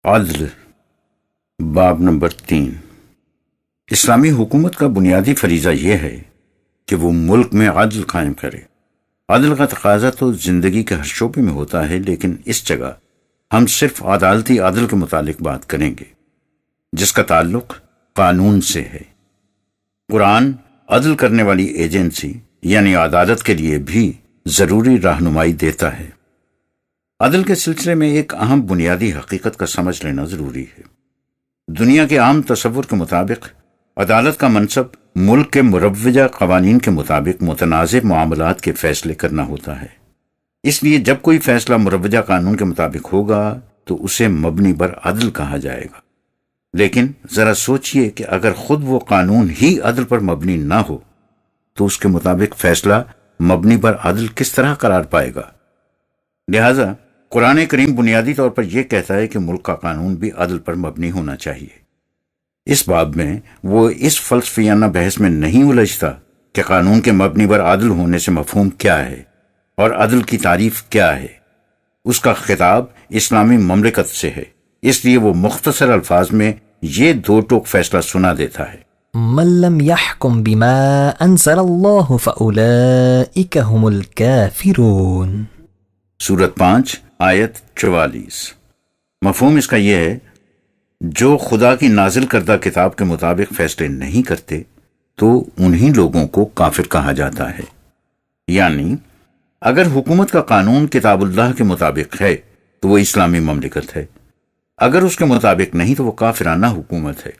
عدل باب نمبر 3۔ اسلامی حکومت کا بنیادی فریضہ یہ ہے کہ وہ ملک میں عدل قائم کرے۔ عدل کا تقاضا تو زندگی کے ہر شعبے میں ہوتا ہے، لیکن اس جگہ ہم صرف عدالتی عدل کے متعلق بات کریں گے، جس کا تعلق قانون سے ہے۔ قرآن عدل کرنے والی ایجنسی یعنی عدالت کے لیے بھی ضروری رہنمائی دیتا ہے۔ عدل کے سلسلے میں ایک اہم بنیادی حقیقت کا سمجھ لینا ضروری ہے۔ دنیا کے عام تصور کے مطابق عدالت کا منصب ملک کے مروجہ قوانین کے مطابق متنازع معاملات کے فیصلے کرنا ہوتا ہے۔ اس لیے جب کوئی فیصلہ مروجہ قانون کے مطابق ہوگا تو اسے مبنی بر عدل کہا جائے گا۔ لیکن ذرا سوچئے کہ اگر خود وہ قانون ہی عدل پر مبنی نہ ہو تو اس کے مطابق فیصلہ مبنی بر عدل کس طرح قرار پائے گا؟ لہذا قرآن کریم بنیادی طور پر یہ کہتا ہے کہ ملک کا قانون بھی عدل پر مبنی ہونا چاہیے۔ اس باب میں وہ اس فلسفیانہ بحث میں نہیں الجھتا کہ قانون کے مبنی بر عدل ہونے سے مفہوم کیا ہے اور عدل کی تعریف کیا ہے۔ اس کا خطاب اسلامی مملکت سے ہے، اس لیے وہ مختصر الفاظ میں یہ دو ٹوک فیصلہ سنا دیتا ہے: من لم يحكم بما انزل الله فاولئك هم الكافرون۔ سورت 5 آیت 44۔ مفہوم اس کا یہ ہے، جو خدا کی نازل کردہ کتاب کے مطابق فیصلے نہیں کرتے تو انہی لوگوں کو کافر کہا جاتا ہے۔ یعنی اگر حکومت کا قانون کتاب اللہ کے مطابق ہے تو وہ اسلامی مملکت ہے، اگر اس کے مطابق نہیں تو وہ کافرانہ حکومت ہے۔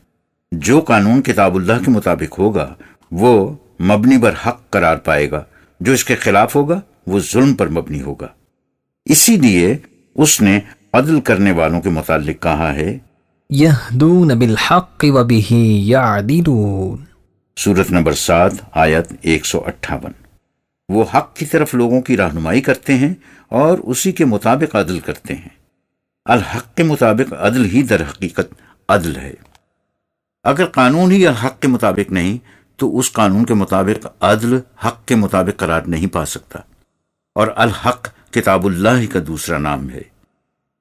جو قانون کتاب اللہ کے مطابق ہوگا وہ مبنی بر حق قرار پائے گا، جو اس کے خلاف ہوگا وہ ظلم پر مبنی ہوگا۔ اسی لیے اس نے عدل کرنے والوں کے متعلق کہا ہے: یہدون بالحق وبہ یعدلون۔ سورت نمبر 7 آیت 158۔ وہ حق کی طرف لوگوں کی رہنمائی کرتے ہیں اور اسی کے مطابق عدل کرتے ہیں۔ الحق کے مطابق عدل ہی در حقیقت عدل ہے۔ اگر قانون ہی الحق کے مطابق نہیں تو اس قانون کے مطابق عدل حق کے مطابق قرار نہیں پا سکتا، اور الحق کتاب اللہ کا دوسرا نام ہے۔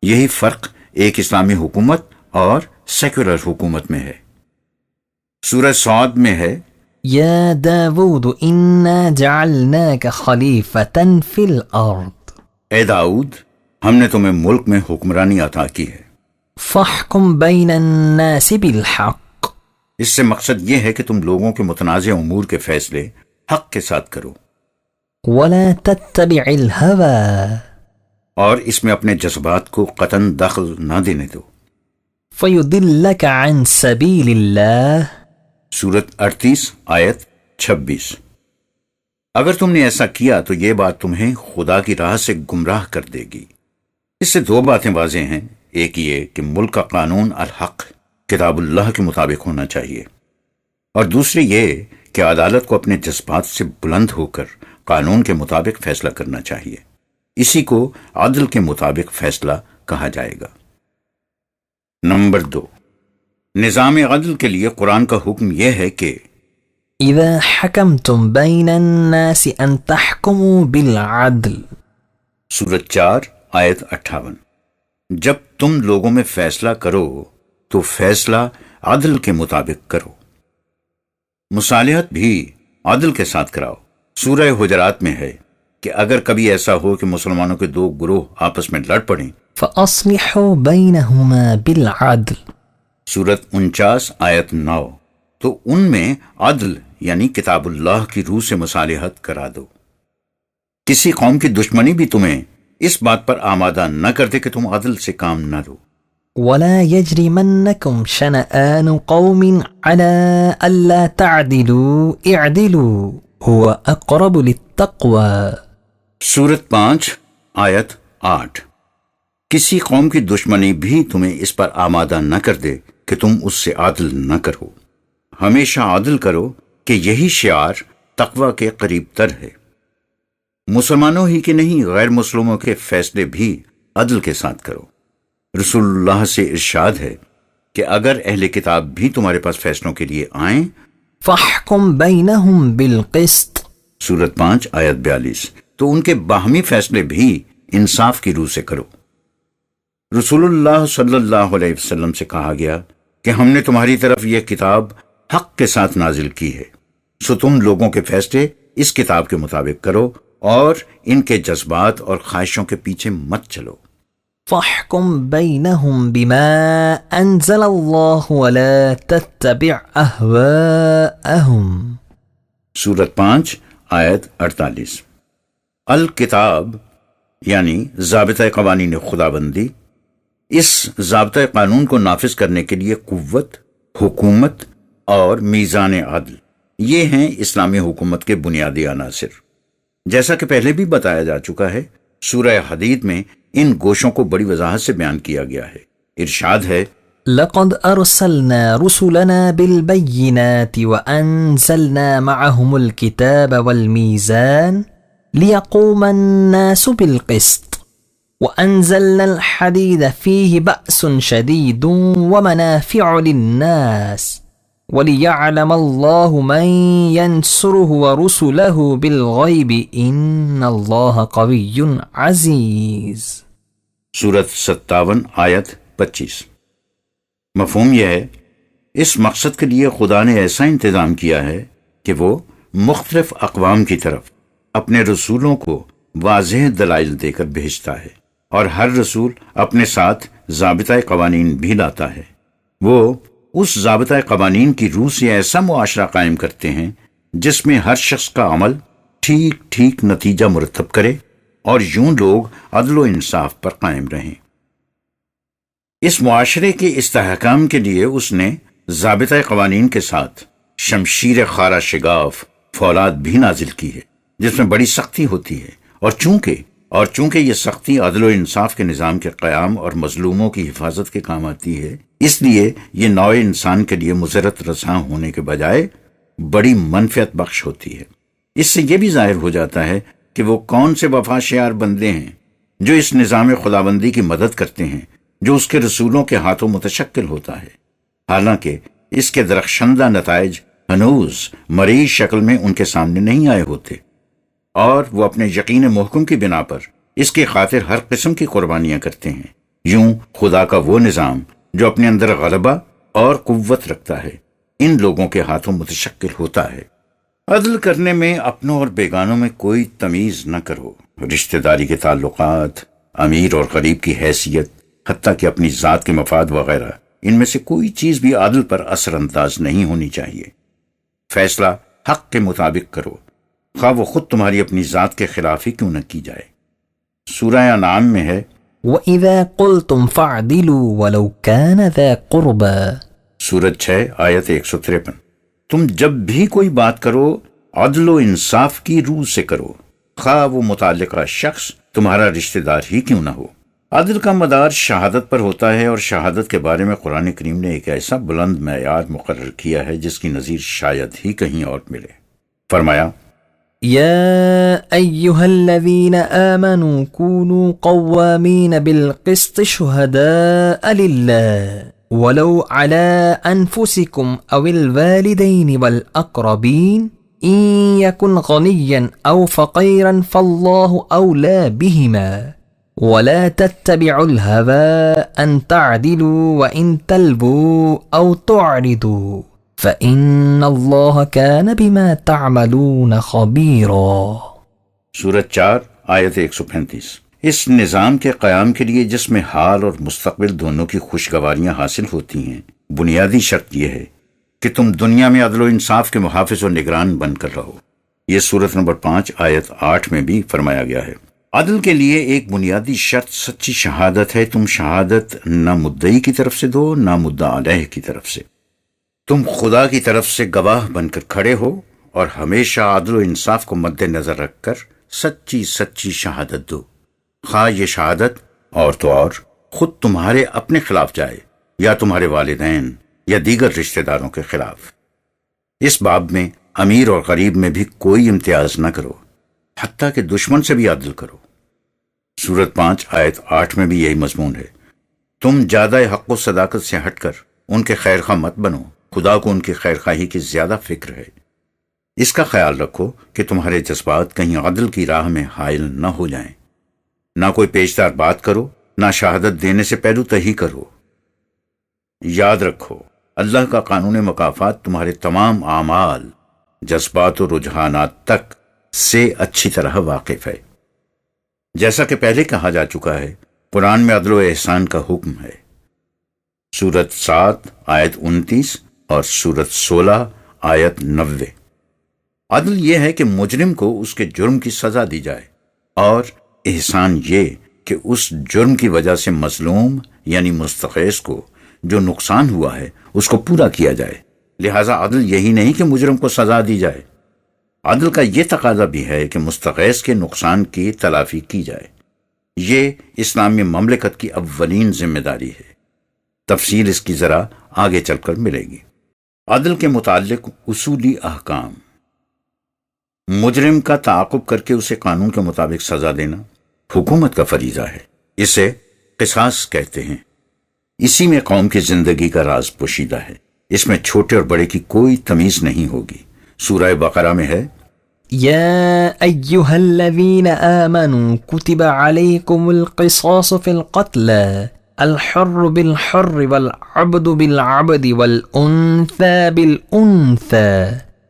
یہی فرق ایک اسلامی حکومت اور سیکولر حکومت میں ہے۔ سورہ صاد میں ہے: یا داود انا جعلناک خلیفۃ فی الارض۔ اے داؤد، ہم نے تمہیں ملک میں حکمرانی عطا کی ہے۔ فاحکم بین الناس بالحق۔ اس سے مقصد یہ ہے کہ تم لوگوں کے متنازع امور کے فیصلے حق کے ساتھ کرو، ولا تتبع الہوی۔ اور اس میں اپنے جذبات کو قطعاً دخل نہ دینے دو۔ فیضلک عن سبیل اللہ۔ سورت 38 آیت 26۔ اگر تم نے ایسا کیا تو یہ بات تمہیں خدا کی راہ سے گمراہ کر دے گی۔ اس سے دو باتیں واضح ہیں، ایک یہ کہ ملک کا قانون الحق کتاب اللہ کے مطابق ہونا چاہیے، اور دوسری یہ کہ عدالت کو اپنے جذبات سے بلند ہو کر قانون کے مطابق فیصلہ کرنا چاہیے۔ اسی کو عدل کے مطابق فیصلہ کہا جائے گا۔ نمبر 2، نظام عدل کے لیے قرآن کا حکم یہ ہے کہ اذا حکمتم بین الناس ان تحکموا بالعدل۔ سورت 4 آیت 58۔ جب تم لوگوں میں فیصلہ کرو تو فیصلہ عدل کے مطابق کرو۔ مصالحت بھی عدل کے ساتھ کراؤ۔ سورہ حجرات میں ہے کہ اگر کبھی ایسا ہو کہ مسلمانوں کے دو گروہ آپس میں لڑ پڑیں، فَأَصْلِحُوا بَيْنَهُمَا بِالْعَدْلِ۔ سورت 49 آیت 9، تو ان میں عدل یعنی کتاب اللہ کی روح سے مصالحت کرا دو۔ کسی قوم کی دشمنی بھی تمہیں اس بات پر آمادہ نہ کر دے کہ تم عدل سے کام نہ لو۔ وَلَا يَجْرِمَنَّكُمْ شَنَآنُ قَوْمٍ عَلَىٰ أَلَّا تَعْدِلُوا اعْدِلُوا هُوَ أَقْرَبُ لِلتَّقْوَىٰ۔ سورت 5 آیت 8۔ کسی قوم کی دشمنی بھی تمہیں اس پر آمادہ نہ کر دے کہ تم اس سے عدل نہ کرو۔ ہمیشہ عدل کرو کہ یہی شعار تقوی کے قریب تر ہے۔ مسلمانوں ہی کے نہیں، غیر مسلموں کے فیصلے بھی عدل کے ساتھ کرو۔ رسول اللہ سے ارشاد ہے کہ اگر اہل کتاب بھی تمہارے پاس فیصلوں کے لیے آئیں، فَاحْكُمْ بَيْنَهُمْ بِالْقِسْطِ۔ سورت 5 آیت 42، تو ان کے باہمی فیصلے بھی انصاف کی روح سے کرو۔ رسول اللہ صلی اللہ علیہ وسلم سے کہا گیا کہ ہم نے تمہاری طرف یہ کتاب حق کے ساتھ نازل کی ہے، سو تم لوگوں کے فیصلے اس کتاب کے مطابق کرو اور ان کے جذبات اور خواہشوں کے پیچھے مت چلو۔ فاحكم بينهم بما أنزل الله ولا تتبع أهواءهم۔ سورت 5 آیت 48۔ الکتاب یعنی ضابطۂ قوانین خدا بندی، اس ضابطۂ قانون کو نافذ کرنے کے لیے قوت، حکومت اور میزان عدل، یہ ہیں اسلامی حکومت کے بنیادی عناصر۔ جیسا کہ پہلے بھی بتایا جا چکا ہے، سورہ حدید میں ان گوشوں کو بڑی وضاحت سے بیان کیا گیا ہے۔ ارشاد ہے، لقد أرسلنا رسلنا بالبينات وأنزلنا معهم الكتاب والميزان ليقوم الناس بالقسط وأنزلنا الحديد فيه بأس شديد ومنافع للناس وليعلم الله من ينصره ورسله بالغيب إن الله قوي عزيز۔ سورت 57 آیت 25۔ مفہوم یہ ہے، اس مقصد کے لیے خدا نے ایسا انتظام کیا ہے کہ وہ مختلف اقوام کی طرف اپنے رسولوں کو واضح دلائل دے کر بھیجتا ہے، اور ہر رسول اپنے ساتھ ضابطۂ قوانین بھی لاتا ہے۔ وہ اس ضابطۂ قوانین کی روح سے ایسا معاشرہ قائم کرتے ہیں جس میں ہر شخص کا عمل ٹھیک ٹھیک نتیجہ مرتب کرے اور یوں لوگ عدل و انصاف پر قائم رہیں۔ اس معاشرے کے استحکام کے لیے اس نے ضابطۂ قوانین کے ساتھ شمشیر خارا شگاف فولاد بھی نازل کی ہے، جس میں بڑی سختی ہوتی ہے، اور چونکہ یہ سختی عدل و انصاف کے نظام کے قیام اور مظلوموں کی حفاظت کے کام آتی ہے، اس لیے یہ نوع انسان کے لیے مضرت رساں ہونے کے بجائے بڑی منفعت بخش ہوتی ہے۔ اس سے یہ بھی ظاہر ہو جاتا ہے کہ وہ کون سے وفا شیار بندے ہیں جو اس نظام خداوندی کی مدد کرتے ہیں جو اس کے رسولوں کے ہاتھوں متشکل ہوتا ہے، حالانکہ اس کے درخشندہ نتائج ہنوز مریض شکل میں ان کے سامنے نہیں آئے ہوتے، اور وہ اپنے یقین محکم کی بنا پر اس کی خاطر ہر قسم کی قربانیاں کرتے ہیں۔ یوں خدا کا وہ نظام جو اپنے اندر غلبہ اور قوت رکھتا ہے ان لوگوں کے ہاتھوں متشکل ہوتا ہے۔ عدل کرنے میں اپنوں اور بیگانوں میں کوئی تمیز نہ کرو، رشتہ داری کے تعلقات، امیر اور غریب کی حیثیت، حتیٰ کہ اپنی ذات کے مفاد وغیرہ، ان میں سے کوئی چیز بھی عدل پر اثر انداز نہیں ہونی چاہیے۔ فیصلہ حق کے مطابق کرو، خواہ وہ خود تمہاری اپنی ذات کے خلاف ہی کیوں نہ کی جائے۔ سورہ انعام میں ہے، وَإِذَا قُلْتُمْ فَاعْدِلُوا وَلَوْ كَانَ ذَا قُرْبَى۔ سورت 6 آیت 153۔ تم جب بھی کوئی بات کرو عدل و انصاف کی روح سے کرو، خواہ وہ متعلقہ شخص تمہارا رشتہ دار ہی کیوں نہ ہو۔ عدل کا مدار شہادت پر ہوتا ہے، اور شہادت کے بارے میں قرآن کریم نے ایک ایسا بلند معیار مقرر کیا ہے جس کی نظیر شاید ہی کہیں اور ملے۔ فرمایا، يا أيها الذين آمنوا كونوا قوامين بالقسط شهداء لله ولو على أنفسكم أو الوالدين والأقربين إن يكن غنيا أو فقيرا فالله أولى بهما ولا تتبعوا الهوى أن تعدلوا وإن تلبوا أو تعرضوا فَإِنَّ اللَّهَ كَانَ بِمَا تَعْمَلُونَ خَبِيرًا۔ سورت 4 آیت 135۔ اس نظام کے قیام کے لیے جس میں حال اور مستقبل دونوں کی خوشگواریاں حاصل ہوتی ہیں، بنیادی شرط یہ ہے کہ تم دنیا میں عدل و انصاف کے محافظ و نگران بن کر رہو۔ یہ سورت نمبر 5 آیت 8 میں بھی فرمایا گیا ہے۔ عدل کے لیے ایک بنیادی شرط سچی شہادت ہے۔ تم شہادت نہ مدعی کی طرف سے دو نہ مدعا علیہ کی طرف سے، تم خدا کی طرف سے گواہ بن کر کھڑے ہو اور ہمیشہ عدل و انصاف کو مد نظر رکھ کر سچی شہادت دو، خواہ یہ شہادت اور تو اور خود تمہارے اپنے خلاف جائے یا تمہارے والدین یا دیگر رشتہ داروں کے خلاف۔ اس باب میں امیر اور غریب میں بھی کوئی امتیاز نہ کرو، حتیٰ کہ دشمن سے بھی عدل کرو۔ سورت 5 آیت 8 میں بھی یہی مضمون ہے۔ تم زیادہ حق و صداقت سے ہٹ کر ان کے خیر خواہ مت بنو، خدا کو ان کی خیر خواہی کی زیادہ فکر ہے۔ اس کا خیال رکھو کہ تمہارے جذبات کہیں عدل کی راہ میں حائل نہ ہو جائیں۔ نہ کوئی پیچدار بات کرو، نہ شہادت دینے سے پہلو تہی کرو۔ یاد رکھو، اللہ کا قانون مکافات تمہارے تمام اعمال، جذبات و رجحانات تک سے اچھی طرح واقف ہے۔ جیسا کہ پہلے کہا جا چکا ہے، قرآن میں عدل و احسان کا حکم ہے۔ سورت 7 آیت 29 اور سورت 16 آیت 90۔ عدل یہ ہے کہ مجرم کو اس کے جرم کی سزا دی جائے، اور احسان یہ کہ اس جرم کی وجہ سے مظلوم یعنی مستغیث کو جو نقصان ہوا ہے اس کو پورا کیا جائے۔ لہٰذا عدل یہی نہیں کہ مجرم کو سزا دی جائے، عدل کا یہ تقاضا بھی ہے کہ مستغیث کے نقصان کی تلافی کی جائے۔ یہ اسلامی مملکت کی اولین ذمہ داری ہے۔ تفصیل اس کی ذرا آگے چل کر ملے گی۔ عدل کے متعلق اصولی احکام۔ مجرم کا تعاقب کر کے اسے قانون کے مطابق سزا دینا حکومت کا فریضہ ہے۔ اسے قصاص کہتے ہیں۔ اسی میں قوم کی زندگی کا راز پوشیدہ ہے۔ اس میں چھوٹے اور بڑے کی کوئی تمیز نہیں ہوگی۔ سورہ بقرہ میں ہے، يا أيها الذين آمنوا كتب عليكم القصاص في القتلى الحر بالحر والعبد بالعبد والأنثى بالأنثى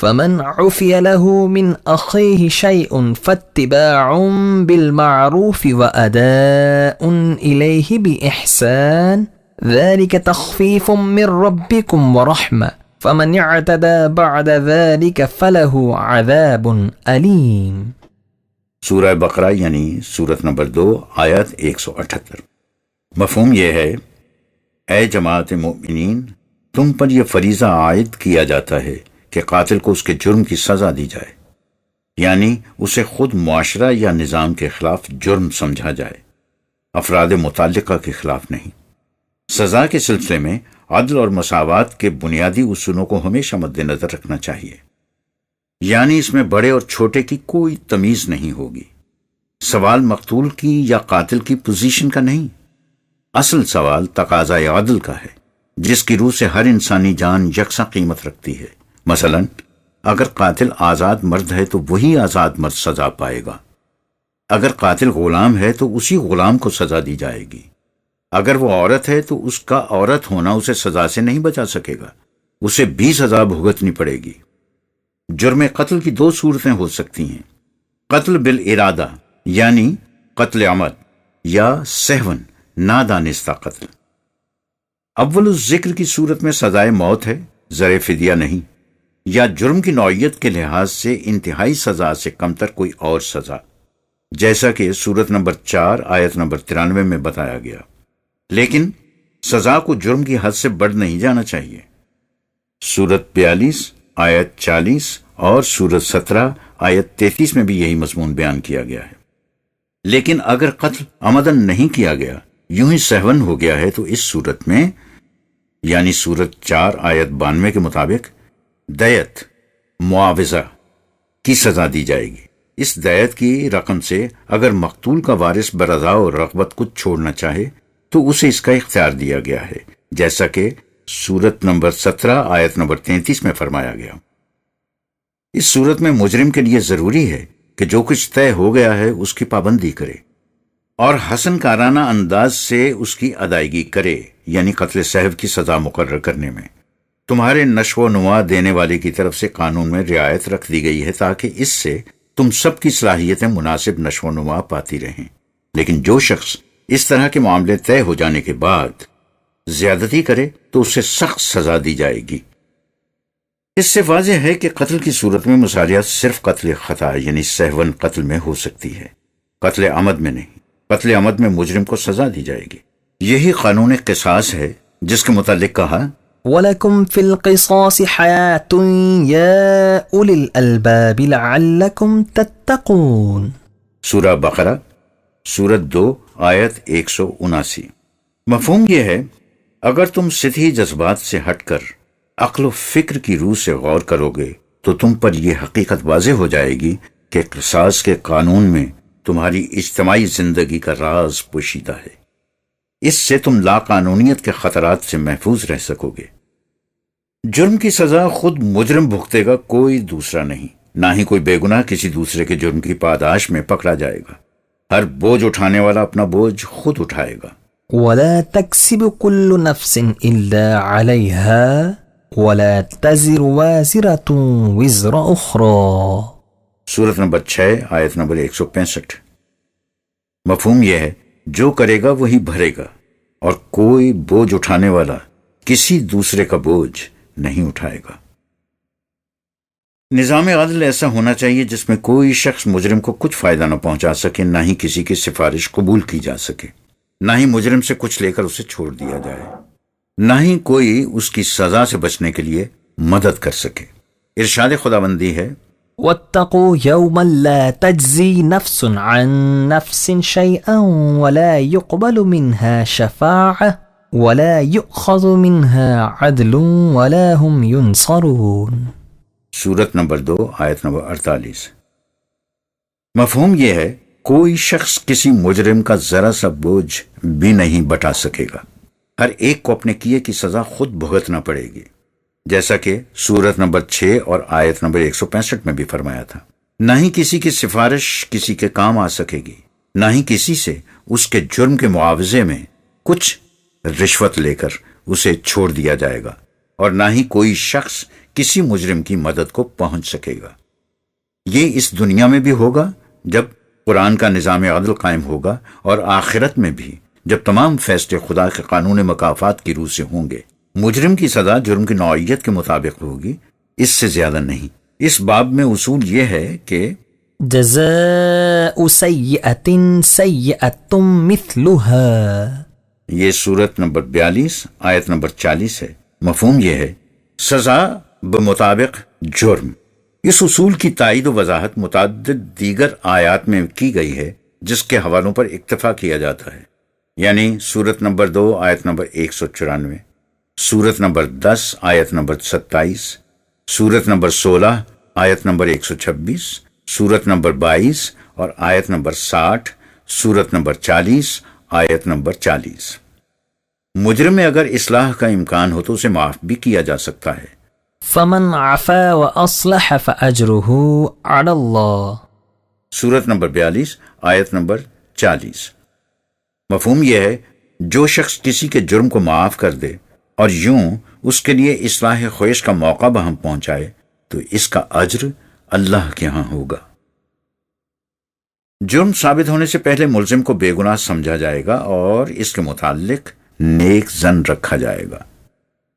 فمن عفي له من أخيه شيء فاتباع بالمعروف وأداء إليه بإحسان ذلك تخفيف من ربكم ورحمة فمن اعتدى بعد ذلك فله عذاب علیم۔ سورہ بقرہ یعنی سورت نمبر 2 آیت 178۔ مفہوم یہ ہے، اے جماعت مومنین، تم پر یہ فریضہ عائد کیا جاتا ہے کہ قاتل کو اس کے جرم کی سزا دی جائے، یعنی اسے خود معاشرہ یا نظام کے خلاف جرم سمجھا جائے، افراد متعلقہ کے خلاف نہیں۔ سزا کے سلسلے میں عدل اور مساوات کے بنیادی اصولوں کو ہمیشہ مد نظر رکھنا چاہیے، یعنی اس میں بڑے اور چھوٹے کی کوئی تمیز نہیں ہوگی۔ سوال مقتول کی یا قاتل کی پوزیشن کا نہیں، اصل سوال تقاضۂ عدل کا ہے، جس کی روح سے ہر انسانی جان یکساں قیمت رکھتی ہے۔ مثلا اگر قاتل آزاد مرد ہے تو وہی آزاد مرد سزا پائے گا، اگر قاتل غلام ہے تو اسی غلام کو سزا دی جائے گی، اگر وہ عورت ہے تو اس کا عورت ہونا اسے سزا سے نہیں بچا سکے گا، اسے بھی سزا بھگتنی پڑے گی۔ جرم قتل کی 2 صورتیں ہو سکتی ہیں، قتل بالارادہ یعنی قتل عمد، یا سہون نادانستہ قتل۔ اول الذکر کی صورت میں سزائے موت ہے، زر فدیہ نہیں، یا جرم کی نوعیت کے لحاظ سے انتہائی سزا سے کمتر کوئی اور سزا، جیسا کہ سورت نمبر 4 آیت نمبر 93 میں بتایا گیا۔ لیکن سزا کو جرم کی حد سے بڑھ نہیں جانا چاہیے۔ سورت 42 آیت 40 اور سورت 17 آیت 33 میں بھی یہی مضمون بیان کیا گیا ہے۔ لیکن اگر قتل عمدن نہیں کیا گیا، یوں ہی سہون ہو گیا ہے، تو اس صورت میں یعنی سورت 4 آیت 92 کے مطابق دیت معاوضہ کی سزا دی جائے گی۔ اس دیت کی رقم سے اگر مقتول کا وارث برضا و رغبت کچھ چھوڑنا چاہے تو اسے اس کا اختیار دیا گیا ہے، جیسا کہ سورت نمبر 17 آیت نمبر 33 میں فرمایا گیا۔ اس صورت میں مجرم کے لیے ضروری ہے کہ جو کچھ طے ہو گیا ہے اس کی پابندی کرے اور حسن کارانہ انداز سے اس کی ادائیگی کرے، یعنی قتل سہو کی سزا مقرر کرنے میں تمہارے نشو و نما دینے والے کی طرف سے قانون میں رعایت رکھ دی گئی ہے، تاکہ اس سے تم سب کی صلاحیتیں مناسب نشو و نما پاتی رہیں۔ لیکن جو شخص اس طرح کے معاملے طے ہو جانے کے بعد زیادتی کرے تو اسے سخت سزا دی جائے گی۔ اس سے واضح ہے کہ قتل کی صورت میں مصالحت صرف قتل خطا یعنی سہون قتل میں ہو سکتی ہے، قتل عمد میں نہیں۔ قتل عمد میں مجرم کو سزا دی جائے گی۔ یہی قانون قصاص ہے جس کے متعلق کہا، وَلَكُمْ فِي الْقِصَاصِ حَيَاةٌ يَا أُولِي الْأَلْبَابِ لَعَلَّكُمْ تَتَّقُونَ۔ سورہ بقرہ سورت 2 آیت 179۔ مفہوم یہ ہے، اگر تم سطحی جذبات سے ہٹ کر عقل و فکر کی روح سے غور کرو گے تو تم پر یہ حقیقت واضح ہو جائے گی کہ قصاص کے قانون میں تمہاری اجتماعی زندگی کا راز پوشیدہ ہے۔ اس سے تم لاقانونیت کے خطرات سے محفوظ رہ سکو گے۔ جرم کی سزا خود مجرم بھگتے گا، کوئی دوسرا نہیں، نہ ہی کوئی بے گناہ کسی دوسرے کے جرم کی پاداش میں پکڑا جائے گا۔ ہر بوجھ اٹھانے والا اپنا بوجھ خود اٹھائے گا۔ ولا تكسب كل نفس إلا عليها ولا تزر وازرة وزر أخرى. سورت نمبر 6 آیت نمبر 165. مفہوم یہ ہے جو کرے گا وہی بھرے گا اور کوئی بوجھ اٹھانے والا کسی دوسرے کا بوجھ نہیں اٹھائے گا. نظام عدل ایسا ہونا چاہیے جس میں کوئی شخص مجرم کو کچھ فائدہ نہ پہنچا سکے، نہ ہی کسی کی سفارش قبول کی جا سکے، نہ ہی مجرم سے کچھ لے کر اسے چھوڑ دیا جائے، نہ ہی کوئی اس کی سزا سے بچنے کے لیے مدد کر سکے. ارشاد خداوندی ہے واتقوا يوما لا تجزي نفس عن نفس شيئا ولا يقبل منها شفاعة ولا يؤخذ منها عدل ولا هم ينصرون. سورت نمبر 2 آیت نمبر 48. مفہوم یہ ہے کوئی شخص کسی مجرم کا ذرا سا بوجھ بھی نہیں بٹا سکے گا. ہر ایک کو اپنے کیے کی سزا خود بھگتنا پڑے گی، جیسا کہ سورت نمبر 6 اور آیت نمبر 165 میں بھی فرمایا تھا. نہ ہی کسی کی سفارش کسی کے کام آ سکے گی، نہ ہی کسی سے اس کے جرم کے معاوضے میں کچھ رشوت لے کر اسے چھوڑ دیا جائے گا، اور نہ ہی کوئی شخص کسی مجرم کی مدد کو پہنچ سکے گا. یہ اس دنیا میں بھی ہوگا جب قرآن کا نظام عدل قائم ہوگا، اور آخرت میں بھی جب تمام فیصلے خدا کے قانون مکافات کی روح سے ہوں گے. مجرم کی سزا جرم کی نوعیت کے مطابق ہوگی، اس سے زیادہ نہیں. اس باب میں اصول یہ ہے کہ جزاء سیئۃ سیئۃ مثلها. یہ سورت نمبر 42 آیت نمبر 40 ہے. مفہوم یہ ہے سزا بمطابق جرم. اس اصول کی تائید و وضاحت متعدد دیگر آیات میں کی گئی ہے جس کے حوالوں پر اکتفا کیا جاتا ہے، یعنی سورت نمبر 2 آیت نمبر 194، سورت نمبر 10 آیت نمبر 27، سورت نمبر 16 آیت نمبر 126، سورت نمبر 22 اور آیت نمبر 60، سورت نمبر 40 آیت نمبر 40. مجرم میں اگر اصلاح کا امکان ہو تو اسے معاف بھی کیا جا سکتا ہے. فمن عفا واصلح فاجره على الله. سورت نمبر 42 آیت نمبر 40. مفہوم یہ ہے جو شخص کسی کے جرم کو معاف کر دے اور یوں اس کے لیے اصلاح خویش کا موقع بہم پہنچائے تو اس کا اجر اللہ کے ہاں ہوگا. جرم ثابت ہونے سے پہلے ملزم کو بے گناہ سمجھا جائے گا اور اس کے متعلق نیک ظن رکھا جائے گا.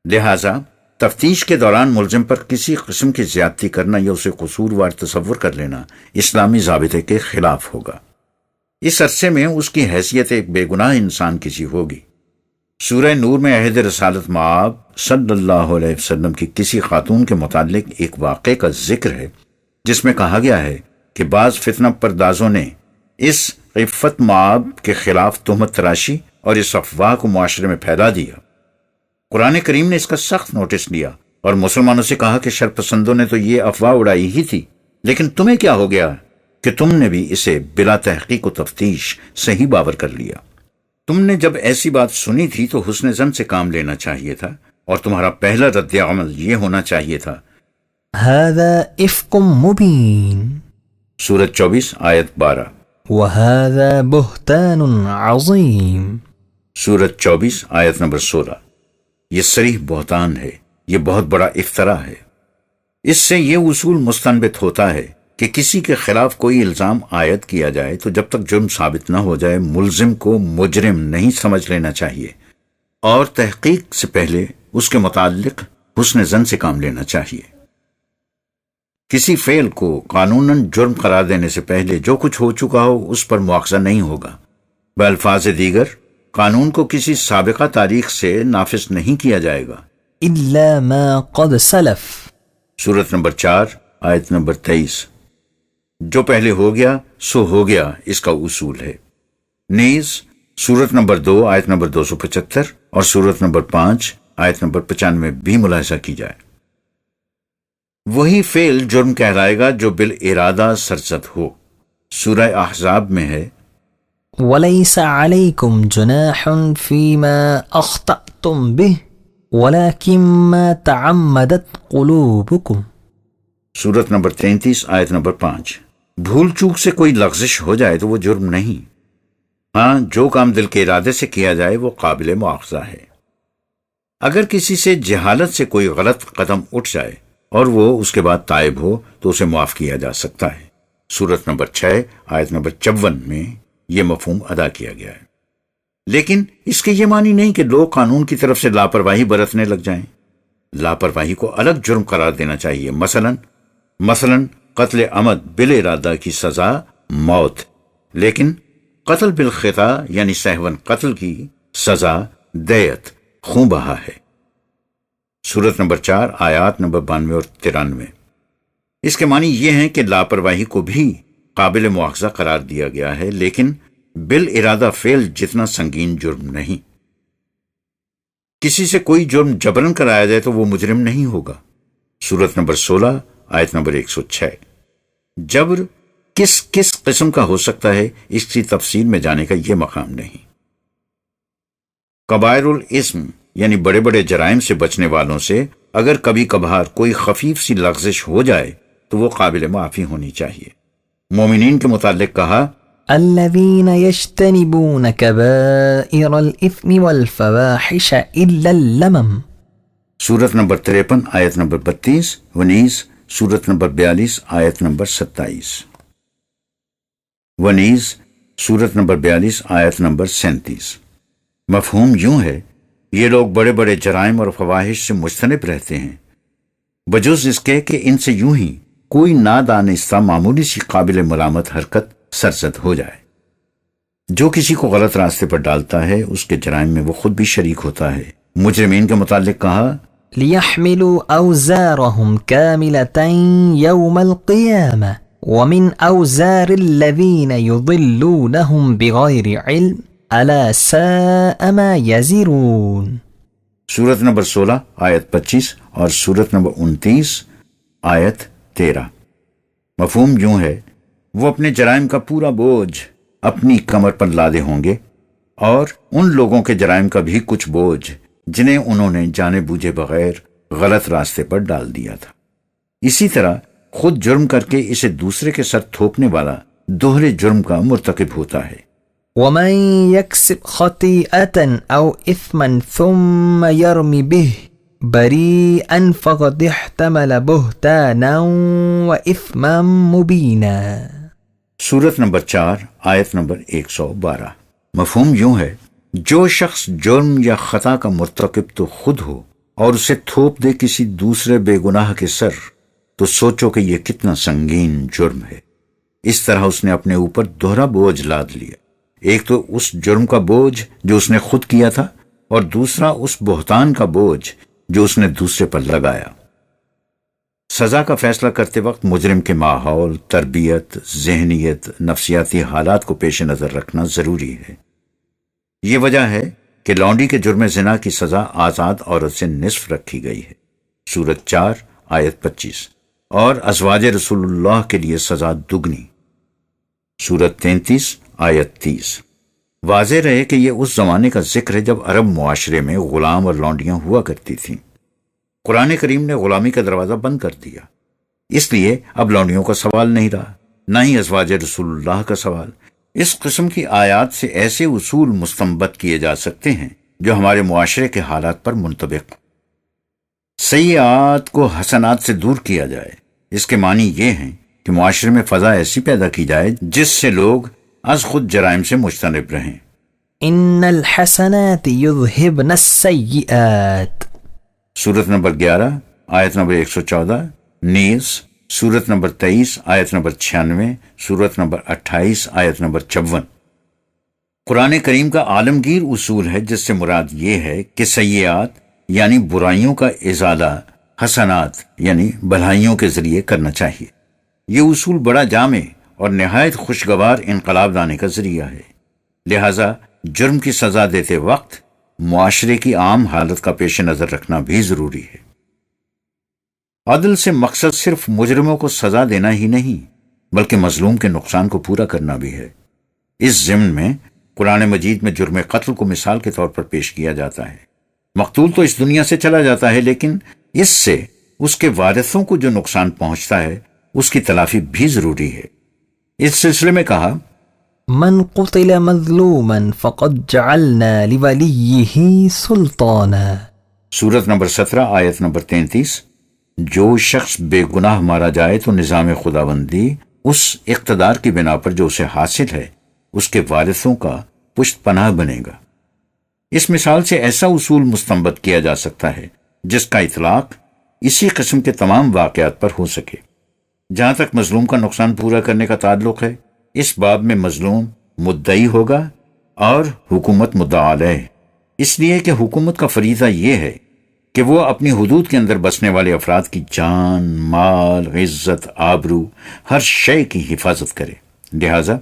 لہذا تفتیش کے دوران ملزم پر کسی قسم کی زیادتی کرنا یا اسے قصوروار تصور کر لینا اسلامی ضابطے کے خلاف ہوگا. اس عرصے میں اس کی حیثیت ایک بے گناہ انسان کی سی ہوگی. سورہ نور میں عہد رسالت مآب صلی اللہ علیہ وسلم کی کسی خاتون کے متعلق ایک واقعے کا ذکر ہے جس میں کہا گیا ہے کہ بعض فتنہ پردازوں نے اس عفت مآب کے خلاف تہمت تراشی اور اس افواہ کو معاشرے میں پھیلا دیا. قرآن کریم نے اس کا سخت نوٹس لیا اور مسلمانوں سے کہا کہ شرپسندوں نے تو یہ افواہ اڑائی ہی تھی، لیکن تمہیں کیا ہو گیا کہ تم نے بھی اسے بلا تحقیق و تفتیش صحیح باور کر لیا. تم نے جب ایسی بات سنی تھی تو حسن ظن سے کام لینا چاہیے تھا اور تمہارا پہلا رد عمل یہ ہونا چاہیے تھا. هذا افق مبین. سورت 24 آیت 12. وهذا بہتان عظیم. سورت 24 آیت نمبر 16. یہ صریح بہتان ہے، یہ بہت بڑا افترا ہے. اس سے یہ اصول مستنبت ہوتا ہے کہ کسی کے خلاف کوئی الزام عائد کیا جائے تو جب تک جرم ثابت نہ ہو جائے ملزم کو مجرم نہیں سمجھ لینا چاہیے اور تحقیق سے پہلے اس کے متعلق حسن ظن سے کام لینا چاہیے. کسی فعل کو قانوناً جرم قرار دینے سے پہلے جو کچھ ہو چکا ہو اس پر مواخذہ نہیں ہوگا. بالفاظ دیگر قانون کو کسی سابقہ تاریخ سے نافذ نہیں کیا جائے گا. الا ما قد سلف. سورت نمبر 4 آیت نمبر 23. جو پہلے ہو گیا سو ہو گیا اس کا اصول ہے. نیز سورت نمبر 2 آیت نمبر 275 اور سورت نمبر 5 آیت نمبر 95 بھی ملاحظہ کی جائے. وہی فعل جرم کہلائے گا جو بالارادہ سرزد ہو. سورہ احزاب میں ہے وَلَيْسَ عَلَيْكُمْ جُنَاحٌ فِي مَا أَخْطَأْتُمْ بِهِ وَلَكِنْ مَا تَعَمَّدَتْ قُلُوبُكُمْ. سورت نمبر 33 آیت نمبر 5. بھول چوک سے کوئی لغزش ہو جائے تو وہ جرم نہیں، ہاں، جو کام دل کے ارادے سے کیا جائے وہ قابل مواخذہ ہے۔ اگر کسی سے جہالت سے کوئی غلط قدم اٹھ جائے اور وہ اس کے بعد تائب ہو تو اسے معاف کیا جا سکتا ہے۔ سورت نمبر 6 آیت نمبر 54 میں یہ مفہوم ادا کیا گیا ہے۔ لیکن اس کے یہ معنی نہیں کہ لوگ قانون کی طرف سے لاپرواہی برتنے لگ جائیں۔ لاپرواہی کو الگ جرم قرار دینا چاہیے۔ مثلا قتل عمد بالارادہ کی سزا موت، لیکن قتل بالخطا یعنی سہون قتل کی سزا دیت، خون بہا ہے۔ سورت نمبر 4 آیات نمبر 92 اور 93۔ اس کے معنی یہ ہیں کہ لاپرواہی کو بھی قابل مواخذہ قرار دیا گیا ہے، لیکن بالارادہ فعل جتنا سنگین جرم نہیں۔ کسی سے کوئی جرم جبرن کرایا جائے تو وہ مجرم نہیں ہوگا۔ سورت نمبر 16 آیت نمبر 106۔ جبر کس قسم کا ہو سکتا ہے اس کی تفصیل میں جانے کا یہ مقام نہیں۔ کبائر الاسم یعنی بڑے بڑے جرائم سے بچنے والوں سے اگر کبھی کبھار کوئی خفیف سی لغزش ہو جائے تو وہ قابل معافی ہونی چاہیے۔ مومنین کے متعلق کہا الذين يجتنبون كبائر الإثم والفواحش إلا اللمم۔ سورت نمبر 53 آیت نمبر 32 ونیز سورت نمبر 42 آیت نمبر 27 ونیز سورت نمبر 42 آیت نمبر 37۔ مفہوم یوں ہے، یہ لوگ بڑے بڑے جرائم اور فواحش سے مجتنب رہتے ہیں، بجز اس کے کہ ان سے یوں ہی کوئی نادانستہ معمولی سی قابل ملامت حرکت سرزد ہو جائے۔ جو کسی کو غلط راستے پر ڈالتا ہے اس کے جرائم میں وہ خود بھی شریک ہوتا ہے۔ مجرمین کے متعلق کہا لِيَحْمِلُوا أَوْزَارَهُمْ كَامِلَةً يَوْمَ الْقِيَامَةِ وَمِنْ أَوْزَارِ الَّذِينَ يُضِلُّونَهُمْ بِغَيْرِ عِلْمٍ أَلَا سَاءَ مَا يَزِرُونَ۔ سورت نمبر 16 آیت 25 اور سورت نمبر 29 آیت 13۔ مفہوم یوں ہے، وہ اپنے جرائم کا پورا بوجھ اپنی کمر پر لادے ہوں گے اور ان لوگوں کے جرائم کا بھی کچھ بوجھ جنہیں انہوں نے جانے بوجھے بغیر غلط راستے پر ڈال دیا تھا۔ اسی طرح خود جرم کر کے اسے دوسرے کے سر تھوپنے والا دوہرے جرم کا مرتکب ہوتا ہے۔ وَمَن يَكْسِبْ خَطِيئَةً أَوْ إِثْمًا ثُمَّ يَرْمِ بِهِ بَرِيئًا فَقَدِ احْتَمَلَ بُهْتَانًا وَإِثْمًا مُبِينًا۔ سورت نمبر 4 آیت نمبر 112۔ مفہوم یوں ہے، جو شخص جرم یا خطا کا مرتکب تو خود ہو اور اسے تھوپ دے کسی دوسرے بے گناہ کے سر، تو سوچو کہ یہ کتنا سنگین جرم ہے۔ اس طرح اس نے اپنے اوپر دوہرا بوجھ لاد لیا، ایک تو اس جرم کا بوجھ جو اس نے خود کیا تھا اور دوسرا اس بہتان کا بوجھ جو اس نے دوسرے پر لگایا۔ سزا کا فیصلہ کرتے وقت مجرم کے ماحول، تربیت، ذہنیت، نفسیاتی حالات کو پیش نظر رکھنا ضروری ہے۔ یہ وجہ ہے کہ لونڈی کے جرم زنا کی سزا آزاد عورت سے نصف رکھی گئی ہے، سورت 4 آیت 25، اور ازواج رسول اللہ کے لیے سزا دگنی، سورت 33 آیت 30۔ واضح رہے کہ یہ اس زمانے کا ذکر ہے جب عرب معاشرے میں غلام اور لونڈیاں ہوا کرتی تھیں۔ قرآن کریم نے غلامی کا دروازہ بند کر دیا، اس لیے اب لونڈیوں کا سوال نہیں رہا، نہ ہی ازواج رسول اللہ کا سوال۔ اس قسم کی آیات سے ایسے اصول مستنبط کیے جا سکتے ہیں جو ہمارے معاشرے کے حالات پر منطبق ہوں۔ سیئات کو حسنات سے دور کیا جائے، اس کے معنی یہ ہیں کہ معاشرے میں فضا ایسی پیدا کی جائے جس سے لوگ از خود جرائم سے مجتنب رہیں۔ ان الحسنات یذہبن السیئات۔ سورت نمبر 11 آیت نمبر 114، نیز سورت نمبر 23 آیت نمبر 96، سورت نمبر 28 آیت نمبر 54۔ قرآن کریم کا عالمگیر اصول ہے جس سے مراد یہ ہے کہ سیئات یعنی برائیوں کا ازالہ حسنات یعنی بھلائیوں کے ذریعے کرنا چاہیے۔ یہ اصول بڑا جامع اور نہایت خوشگوار انقلاب لانے کا ذریعہ ہے، لہذا جرم کی سزا دیتے وقت معاشرے کی عام حالت کا پیش نظر رکھنا بھی ضروری ہے۔ عدل سے مقصد صرف مجرموں کو سزا دینا ہی نہیں بلکہ مظلوم کے نقصان کو پورا کرنا بھی ہے۔ اس ضمن میں قرآن مجید میں جرم قتل کو مثال کے طور پر پیش کیا جاتا ہے۔ مقتول تو اس دنیا سے چلا جاتا ہے، لیکن اس سے اس کے وارثوں کو جو نقصان پہنچتا ہے اس کی تلافی بھی ضروری ہے۔ اس سلسلے میں کہا من قتل مظلوما فقد جعلنا لوليه سلطانا. سورت نمبر 17 آیت نمبر 33، جو شخص بے گناہ مارا جائے تو نظام خداوندی اس اقتدار کی بنا پر جو اسے حاصل ہے اس کے وارثوں کا پشت پناہ بنے گا۔ اس مثال سے ایسا اصول مستنبط کیا جا سکتا ہے جس کا اطلاق اسی قسم کے تمام واقعات پر ہو سکے۔ جہاں تک مظلوم کا نقصان پورا کرنے کا تعلق ہے، اس باب میں مظلوم مدعی ہوگا اور حکومت مدعا علیہ، اس لیے کہ حکومت کا فریضہ یہ ہے کہ وہ اپنی حدود کے اندر بسنے والے افراد کی جان، مال، عزت، آبرو، ہر شے کی حفاظت کرے۔ لہذا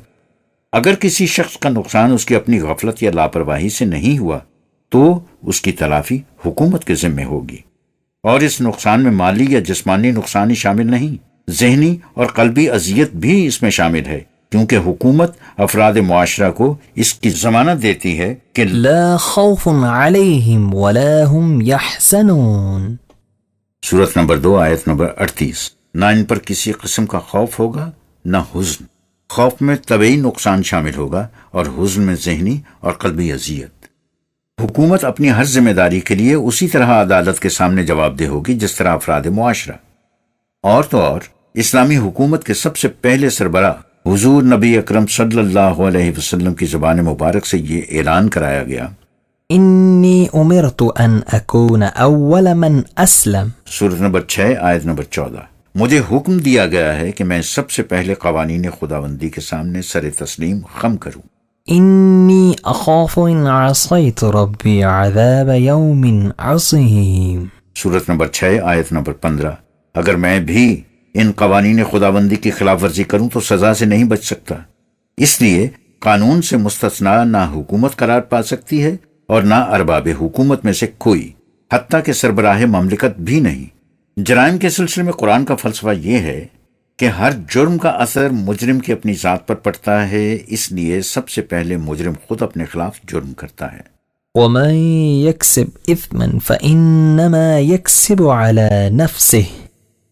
اگر کسی شخص کا نقصان اس کی اپنی غفلت یا لاپرواہی سے نہیں ہوا تو اس کی تلافی حکومت کے ذمہ ہوگی، اور اس نقصان میں مالی یا جسمانی نقصان ہی شامل نہیں، ذہنی اور قلبی اذیت بھی اس میں شامل ہے، کیونکہ حکومت افراد معاشرہ کو اس کی ضمانت دیتی ہے کہ لا خوف عليهم ولا هم يحزنون. سورت نمبر 2 آیت نمبر 38، نہ ان پر کسی قسم کا خوف ہوگا نہ حزن۔ خوف میں طبعی نقصان شامل ہوگا اور حزن میں ذہنی اور قلبی اذیت۔ حکومت اپنی ہر ذمہ داری کے لیے اسی طرح عدالت کے سامنے جواب دہ ہوگی جس طرح افراد معاشرہ۔ اور تو اور اسلامی حکومت کے سب سے پہلے سربراہ حضور نبی اکرم صلی اللہ علیہ وسلم کی زبان مبارک سے یہ اعلان کرایا گیا، انی امرت ان اکون اول من اسلم. سورت نمبر 6 آیت نمبر 14، مجھے حکم دیا گیا ہے کہ میں سب سے پہلے قوانین خداوندی کے سامنے سر تسلیم خم کروں۔ انی اخاف ان عصیت ربی عذاب یوم عظیم. سورت نمبر 6 آیت نمبر 15، اگر میں بھی ان قوانین خداوندی کی خلاف ورزی کروں تو سزا سے نہیں بچ سکتا۔ اس لیے قانون سے مستثنا نہ حکومت قرار پا سکتی ہے اور نہ ارباب حکومت میں سے کوئی، حتیٰ کہ سربراہ مملکت بھی نہیں۔ جرائم کے سلسلے میں قرآن کا فلسفہ یہ ہے کہ ہر جرم کا اثر مجرم کی اپنی ذات پر پڑتا ہے، اس لیے سب سے پہلے مجرم خود اپنے خلاف جرم کرتا ہے۔ ومن یکسب اثما فانما یکسب علی نفسہ.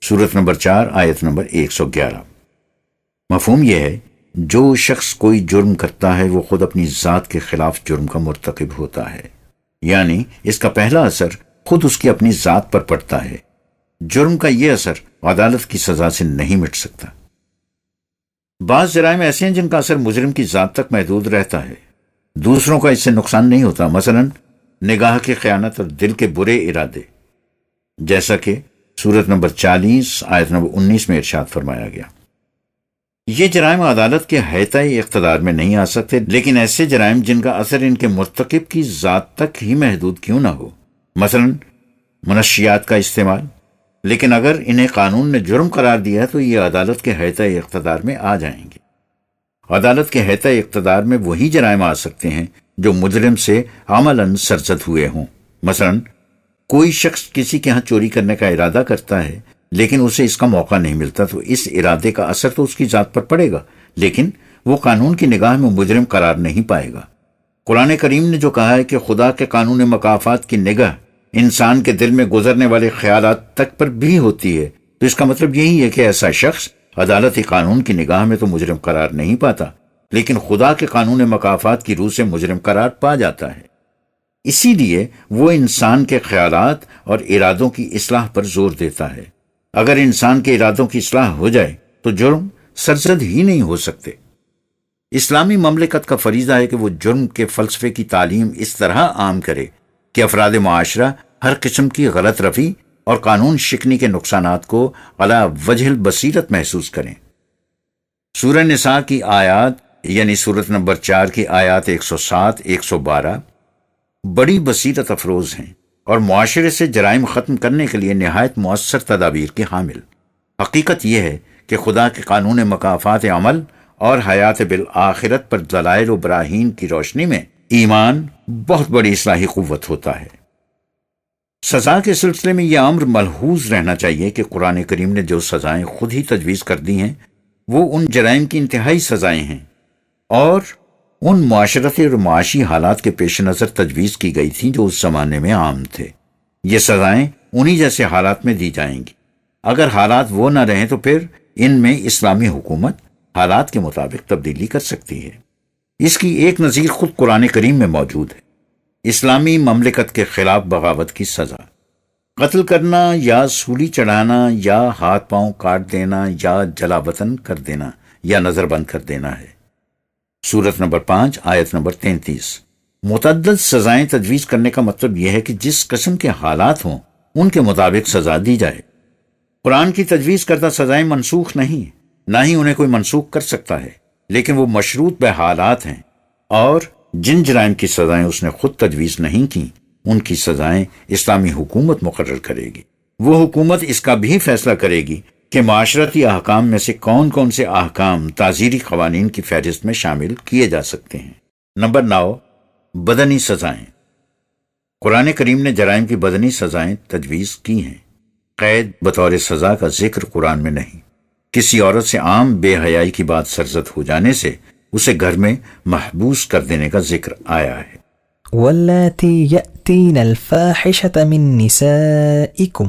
سورت نمبر 4 آیت نمبر 111، مفہوم یہ ہے جو شخص کوئی جرم کرتا ہے وہ خود اپنی ذات کے خلاف جرم کا مرتکب ہوتا ہے، یعنی اس کا پہلا اثر خود اس کی اپنی ذات پر پڑتا ہے۔ جرم کا یہ اثر عدالت کی سزا سے نہیں مٹ سکتا۔ بعض جرائم ایسے ہیں جن کا اثر مجرم کی ذات تک محدود رہتا ہے، دوسروں کا اس سے نقصان نہیں ہوتا، مثلا نگاہ کی خیانت اور دل کے برے ارادے، جیسا کہ سورت نمبر 40 آیت نمبر 19 میں ارشاد فرمایا گیا۔ یہ جرائم عدالت کے احاطۂ اقتدار میں نہیں آ سکتے، لیکن ایسے جرائم جن کا اثر ان کے مرتکب کی ذات تک ہی محدود کیوں نہ ہو، مثلا منشیات کا استعمال، لیکن اگر انہیں قانون نے جرم قرار دیا تو یہ عدالت کے احاطۂ اقتدار میں آ جائیں گے۔ عدالت کے احاطۂ اقتدار میں وہی جرائم آ سکتے ہیں جو مجرم سے عملاً سرزد ہوئے ہوں، مثلا کوئی شخص کسی کے ہاں چوری کرنے کا ارادہ کرتا ہے لیکن اسے اس کا موقع نہیں ملتا تو اس ارادے کا اثر تو اس کی ذات پر پڑے گا، لیکن وہ قانون کی نگاہ میں مجرم قرار نہیں پائے گا۔ قرآن کریم نے جو کہا ہے کہ خدا کے قانون مکافات کی نگاہ انسان کے دل میں گزرنے والے خیالات تک پر بھی ہوتی ہے، تو اس کا مطلب یہی ہے کہ ایسا شخص عدالتی قانون کی نگاہ میں تو مجرم قرار نہیں پاتا، لیکن خدا کے قانون مکافات کی روح سے مجرم قرار پا جاتا ہے۔ اسی لیے وہ انسان کے خیالات اور ارادوں کی اصلاح پر زور دیتا ہے۔ اگر انسان کے ارادوں کی اصلاح ہو جائے تو جرم سرزد ہی نہیں ہو سکتے۔ اسلامی مملکت کا فریضہ ہے کہ وہ جرم کے فلسفے کی تعلیم اس طرح عام کرے کہ افراد معاشرہ ہر قسم کی غلط رفی اور قانون شکنی کے نقصانات کو علی وجہ البصیرت محسوس کریں۔ سورہ نساء کی آیات یعنی سورت نمبر 4 کی آیات 107 112 بڑی بصیرت افروز ہیں اور معاشرے سے جرائم ختم کرنے کے لیے نہایت مؤثر تدابیر کی حامل۔ حقیقت یہ ہے کہ خدا کے قانون مکافات عمل اور حیات بالآخرت پر دلائل و براہین کی روشنی میں ایمان بہت بڑی اصلاحی قوت ہوتا ہے۔ سزا کے سلسلے میں یہ امر ملحوظ رہنا چاہیے کہ قرآن کریم نے جو سزائیں خود ہی تجویز کر دی ہیں وہ ان جرائم کی انتہائی سزائیں ہیں اور ان معاشرتی اور معاشی حالات کے پیش نظر تجویز کی گئی تھیں جو اس زمانے میں عام تھے۔ یہ سزائیں انہی جیسے حالات میں دی جائیں گی۔ اگر حالات وہ نہ رہیں تو پھر ان میں اسلامی حکومت حالات کے مطابق تبدیلی کر سکتی ہے۔ اس کی ایک نظیر خود قرآن کریم میں موجود ہے۔ اسلامی مملکت کے خلاف بغاوت کی سزا قتل کرنا یا سولی چڑھانا یا ہاتھ پاؤں کاٹ دینا یا جلا وطن کر دینا یا نظر بند کر دینا ہے۔ سورت نمبر 5 آیت نمبر 33۔ متعدد سزائیں تجویز کرنے کا مطلب یہ ہے کہ جس قسم کے حالات ہوں ان کے مطابق سزا دی جائے۔ قرآن کی تجویز کردہ سزائیں منسوخ نہیں، نہ ہی انہیں کوئی منسوخ کر سکتا ہے، لیکن وہ مشروط بحالات ہیں، اور جن جرائم کی سزائیں اس نے خود تجویز نہیں کی ان کی سزائیں اسلامی حکومت مقرر کرے گی۔ وہ حکومت اس کا بھی فیصلہ کرے گی کہ معاشرتی احکام میں سے کون کون سے احکام تعزیری قوانین کی فہرست میں شامل کیے جا سکتے ہیں۔ نمبر 9، بدنی سزائیں۔ قرآن کریم نے جرائم کی بدنی سزائیں تجویز کی ہیں۔ قید بطور سزا کا ذکر قرآن میں نہیں۔ کسی عورت سے عام بے حیائی کی بات سرزد ہو جانے سے اسے گھر میں محبوس کر دینے کا ذکر آیا ہے۔ واللاتی یأتین الفاحشة من نسائکم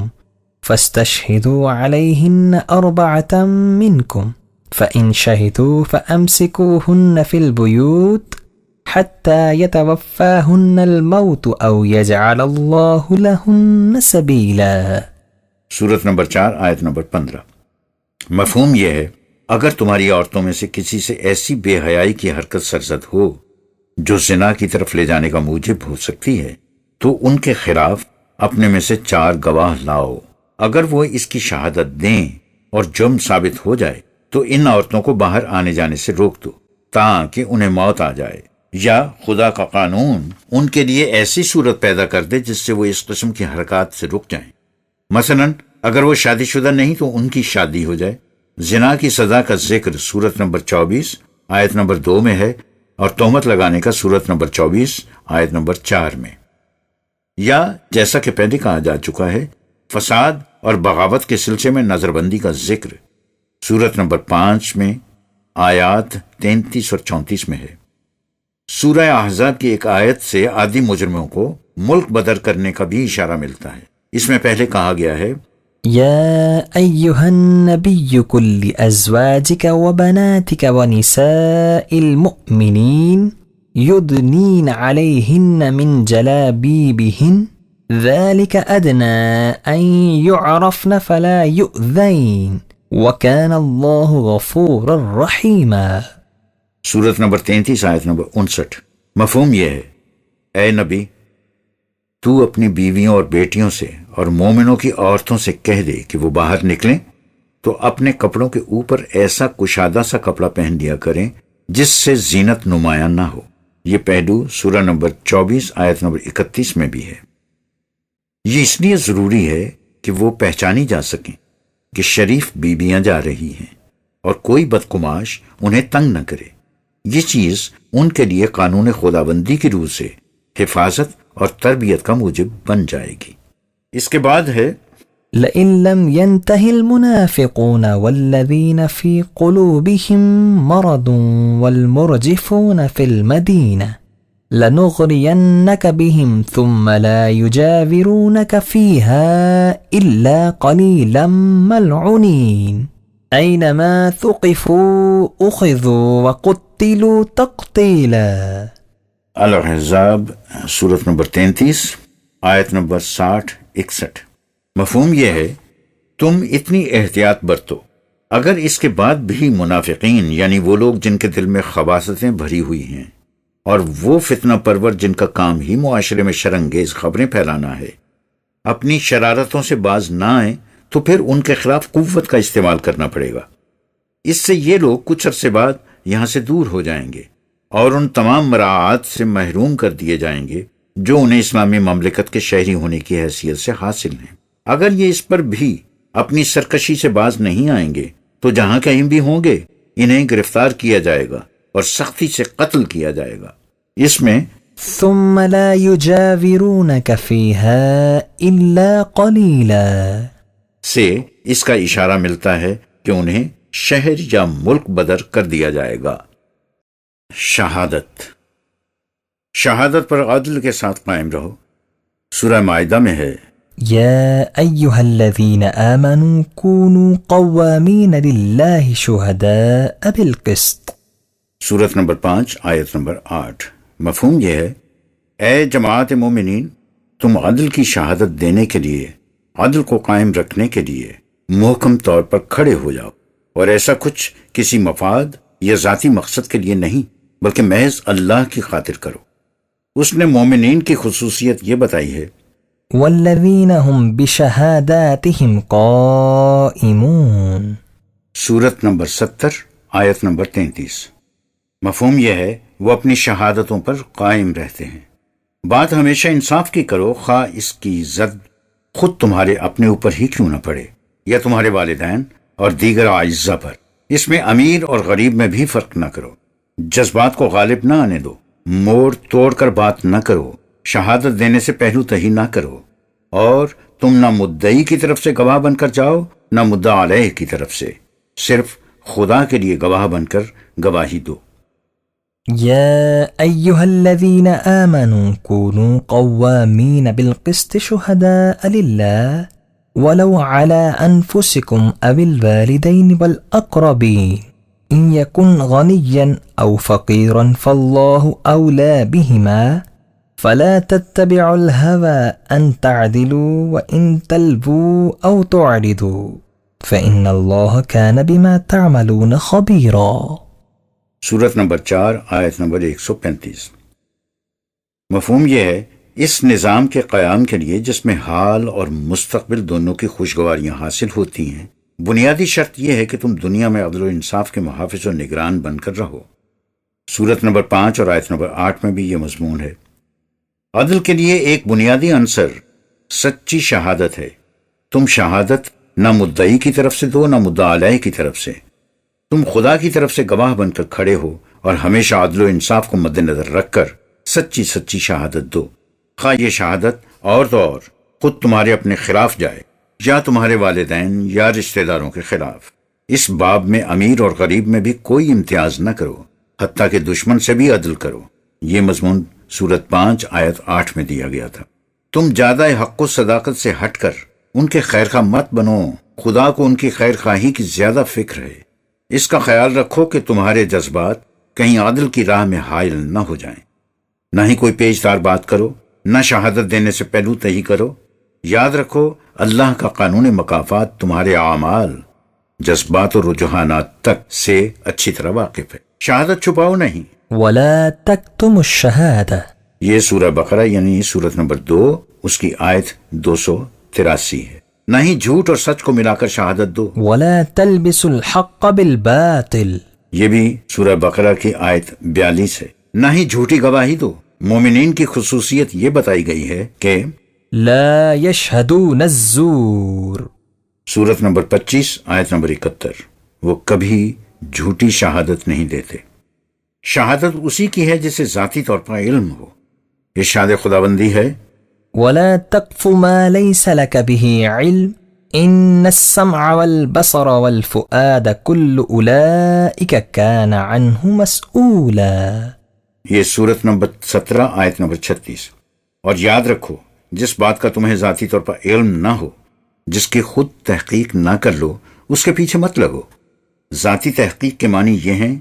فاستشہدوا علیہن 4 منکم فإن شہدوا فأمسکوہن فی البیوت حتی یتوفاہن الموت او یجعل اللہ لہن سبیلا۔ سورت نمبر 4 آیت نمبر 15۔ مفہوم یہ ہے اگر تمہاری عورتوں میں سے کسی سے ایسی بے حیائی کی حرکت سرزد ہو جو زنا کی طرف لے جانے کا موجب ہو سکتی ہے تو ان کے خلاف اپنے میں سے 4 گواہ لاؤ۔ اگر وہ اس کی شہادت دیں اور جرم ثابت ہو جائے تو ان عورتوں کو باہر آنے جانے سے روک دو تاکہ انہیں موت آ جائے، یا خدا کا قانون ان کے لیے ایسی صورت پیدا کر دے جس سے وہ اس قسم کی حرکات سے رک جائیں۔ مثلا اگر وہ شادی شدہ نہیں تو ان کی شادی ہو جائے۔ زنا کی سزا کا ذکر سورت نمبر 24 آیت نمبر 2 میں ہے اور تہمت لگانے کا سورت نمبر 24 آیت نمبر 4 میں۔ یا جیسا کہ پہلے کہا جا چکا ہے، فساد اور بغاوت کے سلسلے میں نظر بندی کا ذکر سورت نمبر 5 میں آیات 33 اور 34 میں ہے۔ سورہ احزاب کی ایک آیت سے عادی مجرموں کو ملک بدر کرنے کا بھی اشارہ ملتا ہے۔ اس میں پہلے کہا گیا ہے يا أيها النبي قل لأزواجك وبناتك ونساء المؤمنين يدنين عليهن من جلابيبهن ذلك أدنى أن يعرفن فلا يؤذين وكان الله غفورا رحيما۔ سورت نمبر 33 آیت نمبر 59۔ مفہوم یہ ہے اے نبی تو اپنی بیویوں اور بیٹیوں سے اور مومنوں کی عورتوں سے کہہ دے کہ وہ باہر نکلیں تو اپنے کپڑوں کے اوپر ایسا کشادہ سا کپڑا پہن لیا کریں جس سے زینت نمایاں نہ ہو۔ یہ پہلو سورہ نمبر 24 آیت نمبر 31 میں بھی ہے۔ یہ اس لیے ضروری ہے کہ وہ پہچانی جا سکیں کہ شریف بیویاں جا رہی ہیں اور کوئی بدقماش انہیں تنگ نہ کرے۔ یہ چیز ان کے لیے قانون خداوندی کی روح سے حفاظت اور تربیت کا موجب بن جائے گی۔ اس کے بعد ہے لئن لم ينتهي المنافقون والذين في قلوبهم مرض والمرجفون في المدينة لنغرينك بهم ثم لا يجاورونك فيها إلا قليلا ملعونين أينما ثقفوا أخذوا وقتلوا تقتيلا۔ الاحزاب سورت نمبر 33 آیت نمبر 60-61۔ مفہوم یہ ہے تم اتنی احتیاط برتو اگر اس کے بعد بھی منافقین یعنی وہ لوگ جن کے دل میں خباثتیں بھری ہوئی ہیں اور وہ فتنہ پرور جن کا کام ہی معاشرے میں شرانگیز خبریں پھیلانا ہے اپنی شرارتوں سے باز نہ آئیں تو پھر ان کے خلاف قوت کا استعمال کرنا پڑے گا۔ اس سے یہ لوگ کچھ عرصے بعد یہاں سے دور ہو جائیں گے اور ان تمام مراعات سے محروم کر دیے جائیں گے جو انہیں اسلامی مملکت کے شہری ہونے کی حیثیت سے حاصل ہیں۔ اگر یہ اس پر بھی اپنی سرکشی سے باز نہیں آئیں گے تو جہاں کہیں بھی ہوں گے انہیں گرفتار کیا جائے گا اور سختی سے قتل کیا جائے گا۔ اس میں ثم لا يجاورونك فيها إلا قليلا سے اس کا اشارہ ملتا ہے کہ انہیں شہر یا ملک بدر کر دیا جائے گا۔ شہادت پر عدل کے ساتھ قائم رہو۔ سورہ مائدہ میں ہے يا أيها الذين آمنوا كونوا قوامين لله شهداء بالقسط۔ سورت نمبر 5 آیت نمبر 8۔ مفہوم یہ ہے، اے جماعت مومنین، تم عدل کی شہادت دینے کے لیے، عدل کو قائم رکھنے کے لیے محکم طور پر کھڑے ہو جاؤ، اور ایسا کچھ کسی مفاد یا ذاتی مقصد کے لیے نہیں، بلکہ محض اللہ کی خاطر کرو۔ اس نے مومنین کی خصوصیت یہ بتائی ہے، والذین هم بشہاداتہم قائمون۔ سورت نمبر 70 آیت نمبر 33۔ مفہوم یہ ہے، وہ اپنی شہادتوں پر قائم رہتے ہیں۔ بات ہمیشہ انصاف کی کرو، خواہ اس کی زد خود تمہارے اپنے اوپر ہی کیوں نہ پڑے، یا تمہارے والدین اور دیگر اعزاء پر۔ اس میں امیر اور غریب میں بھی فرق نہ کرو، جذبات کو غالب نہ آنے دو، موڑ توڑ کر بات نہ کرو، شہادت دینے سے پہلو تہی نہ کرو، اور تم نہ مدعی کی طرف سے گواہ بن کر جاؤ نہ مدعا علیہ کی طرف سے، صرف خدا کے لیے گواہ بن کر گواہی دو۔ يا أيها الذين آمنوا كونوا قوامين بالقسط شهداء لله ولو على أنفسكم أو الوالدين والأقربين إن يكن غنيا أو فقيرا فالله أولى بهما فلا تتبعوا الهوى أن تعدلوا وإن تلبوا أو تعرضوا فإن الله كان بما تعملون خبيرا۔ سورت نمبر 4 آیت نمبر 135۔ مفہوم یہ ہے، اس نظام کے قیام کے لیے جس میں حال اور مستقبل دونوں کی خوشگواریاں حاصل ہوتی ہیں، بنیادی شرط یہ ہے کہ تم دنیا میں عدل و انصاف کے محافظ و نگران بن کر رہو۔ سورت نمبر 5 اور آیت نمبر 8 میں بھی یہ مضمون ہے۔ عدل کے لیے ایک بنیادی عنصر سچی شہادت ہے۔ تم شہادت نہ مدعی کی طرف سے دو نہ مدعا علیہ کی طرف سے، تم خدا کی طرف سے گواہ بن کر کھڑے ہو، اور ہمیشہ عدل و انصاف کو مد نظر رکھ کر سچی شہادت دو، خواہ یہ شہادت اور تو اور خود تمہارے اپنے خلاف جائے یا تمہارے والدین یا رشتہ داروں کے خلاف۔ اس باب میں امیر اور غریب میں بھی کوئی امتیاز نہ کرو، حتیٰ کہ دشمن سے بھی عدل کرو۔ یہ مضمون سورت 5 آیت 8 میں دیا گیا تھا۔ تم زیادہ حق و صداقت سے ہٹ کر ان کے خیر خواہ مت بنو، خدا کو ان کی خیر خواہی کی زیادہ فکر ہے۔ اس کا خیال رکھو کہ تمہارے جذبات کہیں عدل کی راہ میں حائل نہ ہو جائیں۔ نہ ہی کوئی پیچ دار بات کرو، نہ شہادت دینے سے پہلو تہی کرو۔ یاد رکھو، اللہ کا قانون مکافات تمہارے اعمال، جذبات اور رجحانات تک سے اچھی طرح واقف ہے۔ شہادت چھپاؤ نہیں۔ ولا تكتموا الشهادة۔ یہ سورہ بقرہ یعنی سورت نمبر 2 اس کی آیت 283 ہے۔ نہ ہی جھوٹ اور سچ کو ملا کر شہادت دو۔ ولا تلبسوا الحق بالباطل۔ یہ بھی سورہ بقرہ کی آیت 42 ہے۔ نہ ہی جھوٹی گواہی دو۔ مومنین کی خصوصیت یہ بتائی گئی ہے کہ لا يشهدون الزور۔ سورت نمبر 25 آیت نمبر 71، وہ کبھی جھوٹی شہادت نہیں دیتے۔ شہادت اسی کی ہے جسے ذاتی طور پر علم ہو۔ ارشاد خداوندی ہے، ولا تقف ما ليس لك به علم ان السمع والبصر والفؤاد كل اولئك كان عنه مسؤولا۔ یہ سورت نمبر 17 آیت نمبر 36۔ اور یاد رکھو، جس بات کا تمہیں ذاتی طور پر علم نہ ہو، جس کی خود تحقیق نہ کر لو، اس کے پیچھے مت لگو۔ ذاتی تحقیق کے معنی یہ ہیں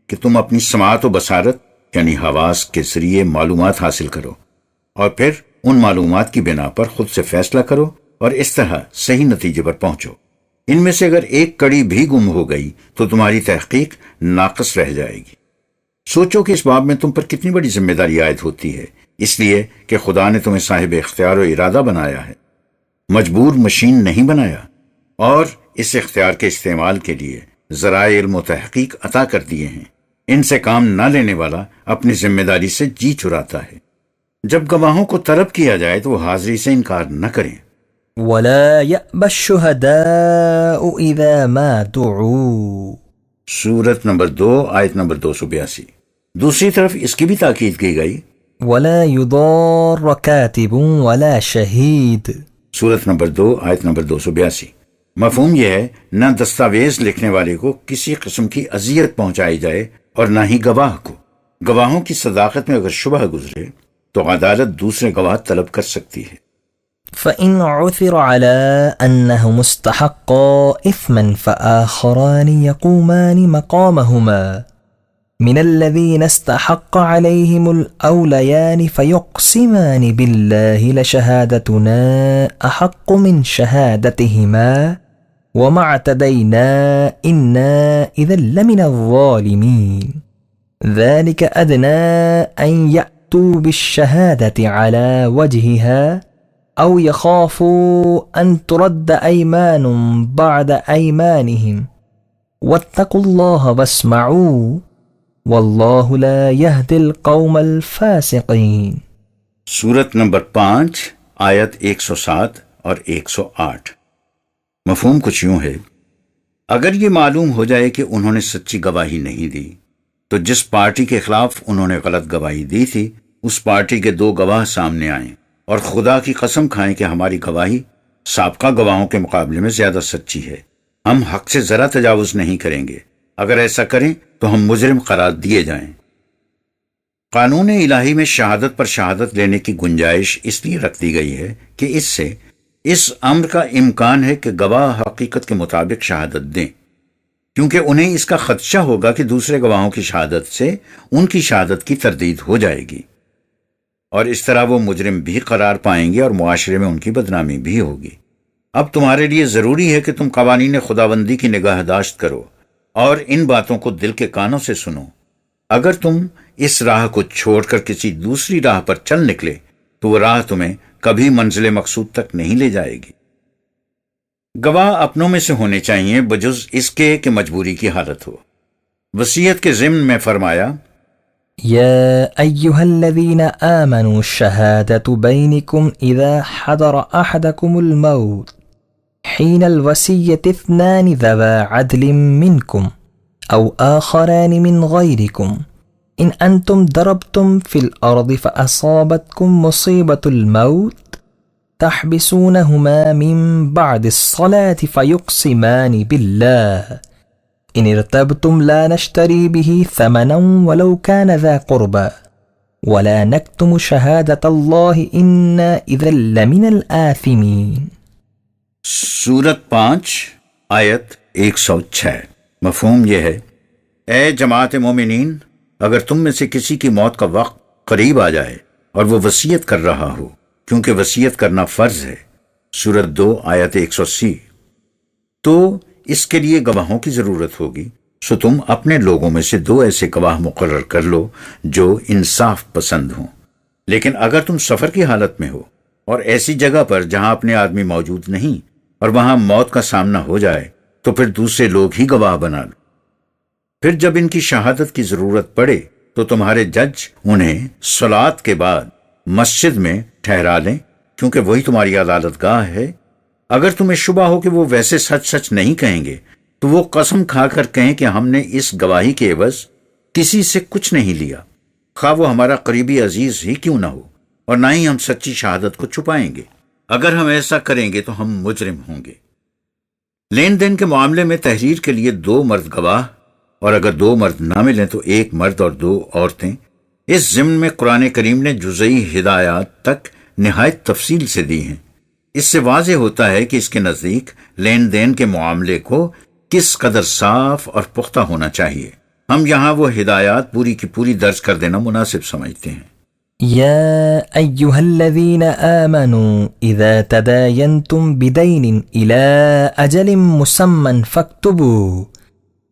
کہ تم اپنی سماعت و بصارت یعنی حواس کے ذریعے معلومات حاصل کرو، اور پھر ان معلومات کی بنا پر خود سے فیصلہ کرو، اور اس طرح صحیح نتیجے پر پہنچو۔ ان میں سے اگر ایک کڑی بھی گم ہو گئی تو تمہاری تحقیق ناقص رہ جائے گی۔ سوچو کہ اس باب میں تم پر کتنی بڑی ذمہ داری عائد ہوتی ہے، اس لیے کہ خدا نے تمہیں صاحب اختیار و ارادہ بنایا ہے، مجبور مشین نہیں بنایا، اور اس اختیار کے استعمال کے لیے ذرائع علم و تحقیق عطا کر دیے ہیں۔ ان سے کام نہ لینے والا اپنی ذمہ داری سے جی چراتا ہے۔ جب گواہوں کو طلب کیا جائے تو وہ حاضری سے انکار نہ کریں۔ ولا يأبى الشهداء اذا ما دعوا۔ سورت نمبر 2 آیت نمبر 282۔ دوسری طرف اس کی بھی تاکید کی گئی، ولا يضار كاتب ولا شهيد۔ سورت نمبر 2 آیت نمبر 282۔ مفہوم یہ ہے، نہ دستاویز لکھنے والے کو کسی قسم کی اذیت پہنچائی جائے اور نہ ہی گواہ کو۔ گواہوں کی صداقت میں اگر شبہ گزرے تو عدالت دوسرے گواہ طلب کر سکتی ہے۔ فإن عثر على أنه مستحق إثما فآخران يقومان مقامهما من الذين استحق عليهم الأوليان فيقسمان بالله لشهادتنا أحق من شهادتهما وما اعتدينا إنا إذا لمن الظالمين ذلك أدنى أن يأتوا بالشهادة على وجهها أو يخافوا أن ترد أيمان بعد أيمانهم واتقوا الله واسمعوا واللہ لا يهدي القوم الفاسقین۔ سورت نمبر 5 آیت 107 اور 108۔ مفہوم کچھ یوں ہے، اگر یہ معلوم ہو جائے کہ انہوں نے سچی گواہی نہیں دی تو جس پارٹی کے خلاف انہوں نے غلط گواہی دی تھی اس پارٹی کے 2 گواہ سامنے آئیں اور خدا کی قسم کھائیں کہ ہماری گواہی سابقہ گواہوں کے مقابلے میں زیادہ سچی ہے، ہم حق سے ذرا تجاوز نہیں کریں گے، اگر ایسا کریں تو ہم مجرم قرار دیے جائیں۔ قانون الہی میں شہادت پر شہادت لینے کی گنجائش اس لیے رکھ دی گئی ہے کہ اس سے اس امر کا امکان ہے کہ گواہ حقیقت کے مطابق شہادت دیں، کیونکہ انہیں اس کا خدشہ ہوگا کہ دوسرے گواہوں کی شہادت سے ان کی شہادت کی تردید ہو جائے گی، اور اس طرح وہ مجرم بھی قرار پائیں گے اور معاشرے میں ان کی بدنامی بھی ہوگی۔ اب تمہارے لیے ضروری ہے کہ تم قوانین خداوندی کی نگہداشت کرو اور ان باتوں کو دل کے کانوں سے سنو۔ اگر تم اس راہ کو چھوڑ کر کسی دوسری راہ پر چل نکلے تو وہ راہ تمہیں کبھی منزل مقصود تک نہیں لے جائے گی۔ گواہ اپنوں میں سے ہونے چاہیے بجز اس کے کہ مجبوری کی حالت ہو۔ وصیت کے ضمن میں فرمایا، يا أيها الذين آمنوا الشهادة بينكم إذا حضر أحدكم الموت حين الوصية 2 ذوى عدل منكم أو آخران من غيركم إن أنتم ضربتم في الأرض فأصابتكم مصيبة الموت تحبسونهما من بعد الصلاة فيقسمان بالله إن ارتبتم لا نشتري به ثمنا ولو كان ذا قربى ولا نكتم شهادة الله إنا إذا لمن الآثمين۔ سورت 5 آیت 106۔ مفہوم یہ ہے، اے جماعت مومنین، اگر تم میں سے کسی کی موت کا وقت قریب آ جائے اور وہ وصیت کر رہا ہو، کیونکہ وصیت کرنا فرض ہے، سورت 2 آیت 180، تو اس کے لیے گواہوں کی ضرورت ہوگی، سو تم اپنے لوگوں میں سے 2 ایسے گواہ مقرر کر لو جو انصاف پسند ہوں۔ لیکن اگر تم سفر کی حالت میں ہو اور ایسی جگہ پر جہاں اپنے آدمی موجود نہیں اور وہاں موت کا سامنا ہو جائے تو پھر دوسرے لوگ ہی گواہ بنا لو۔ پھر جب ان کی شہادت کی ضرورت پڑے تو تمہارے جج انہیں صلات کے بعد مسجد میں ٹھہرا لیں، کیونکہ وہی تمہاری عدالت گاہ ہے۔ اگر تمہیں شبہ ہو کہ وہ ویسے سچ نہیں کہیں گے تو وہ قسم کھا کر کہیں کہ ہم نے اس گواہی کے عوض کسی سے کچھ نہیں لیا، خواہ وہ ہمارا قریبی عزیز ہی کیوں نہ ہو، اور نہ ہی ہم سچی شہادت کو چھپائیں گے۔ اگر ہم ایسا کریں گے تو ہم مجرم ہوں گے۔ لین دین کے معاملے میں تحریر کے لیے 2 مرد گواہ، اور اگر 2 مرد نہ ملیں تو 1 مرد اور 2 عورتیں۔ اس ضمن میں قرآن کریم نے جزئی ہدایات تک نہایت تفصیل سے دی ہیں۔ اس سے واضح ہوتا ہے کہ اس کے نزدیک لین دین کے معاملے کو کس قدر صاف اور پختہ ہونا چاہیے۔ ہم یہاں وہ ہدایات پوری کی پوری درج کر دینا مناسب سمجھتے ہیں۔ يا أيها الذين آمنوا إذا تداينتم بدين إلى أجل مسمى فاكتبوا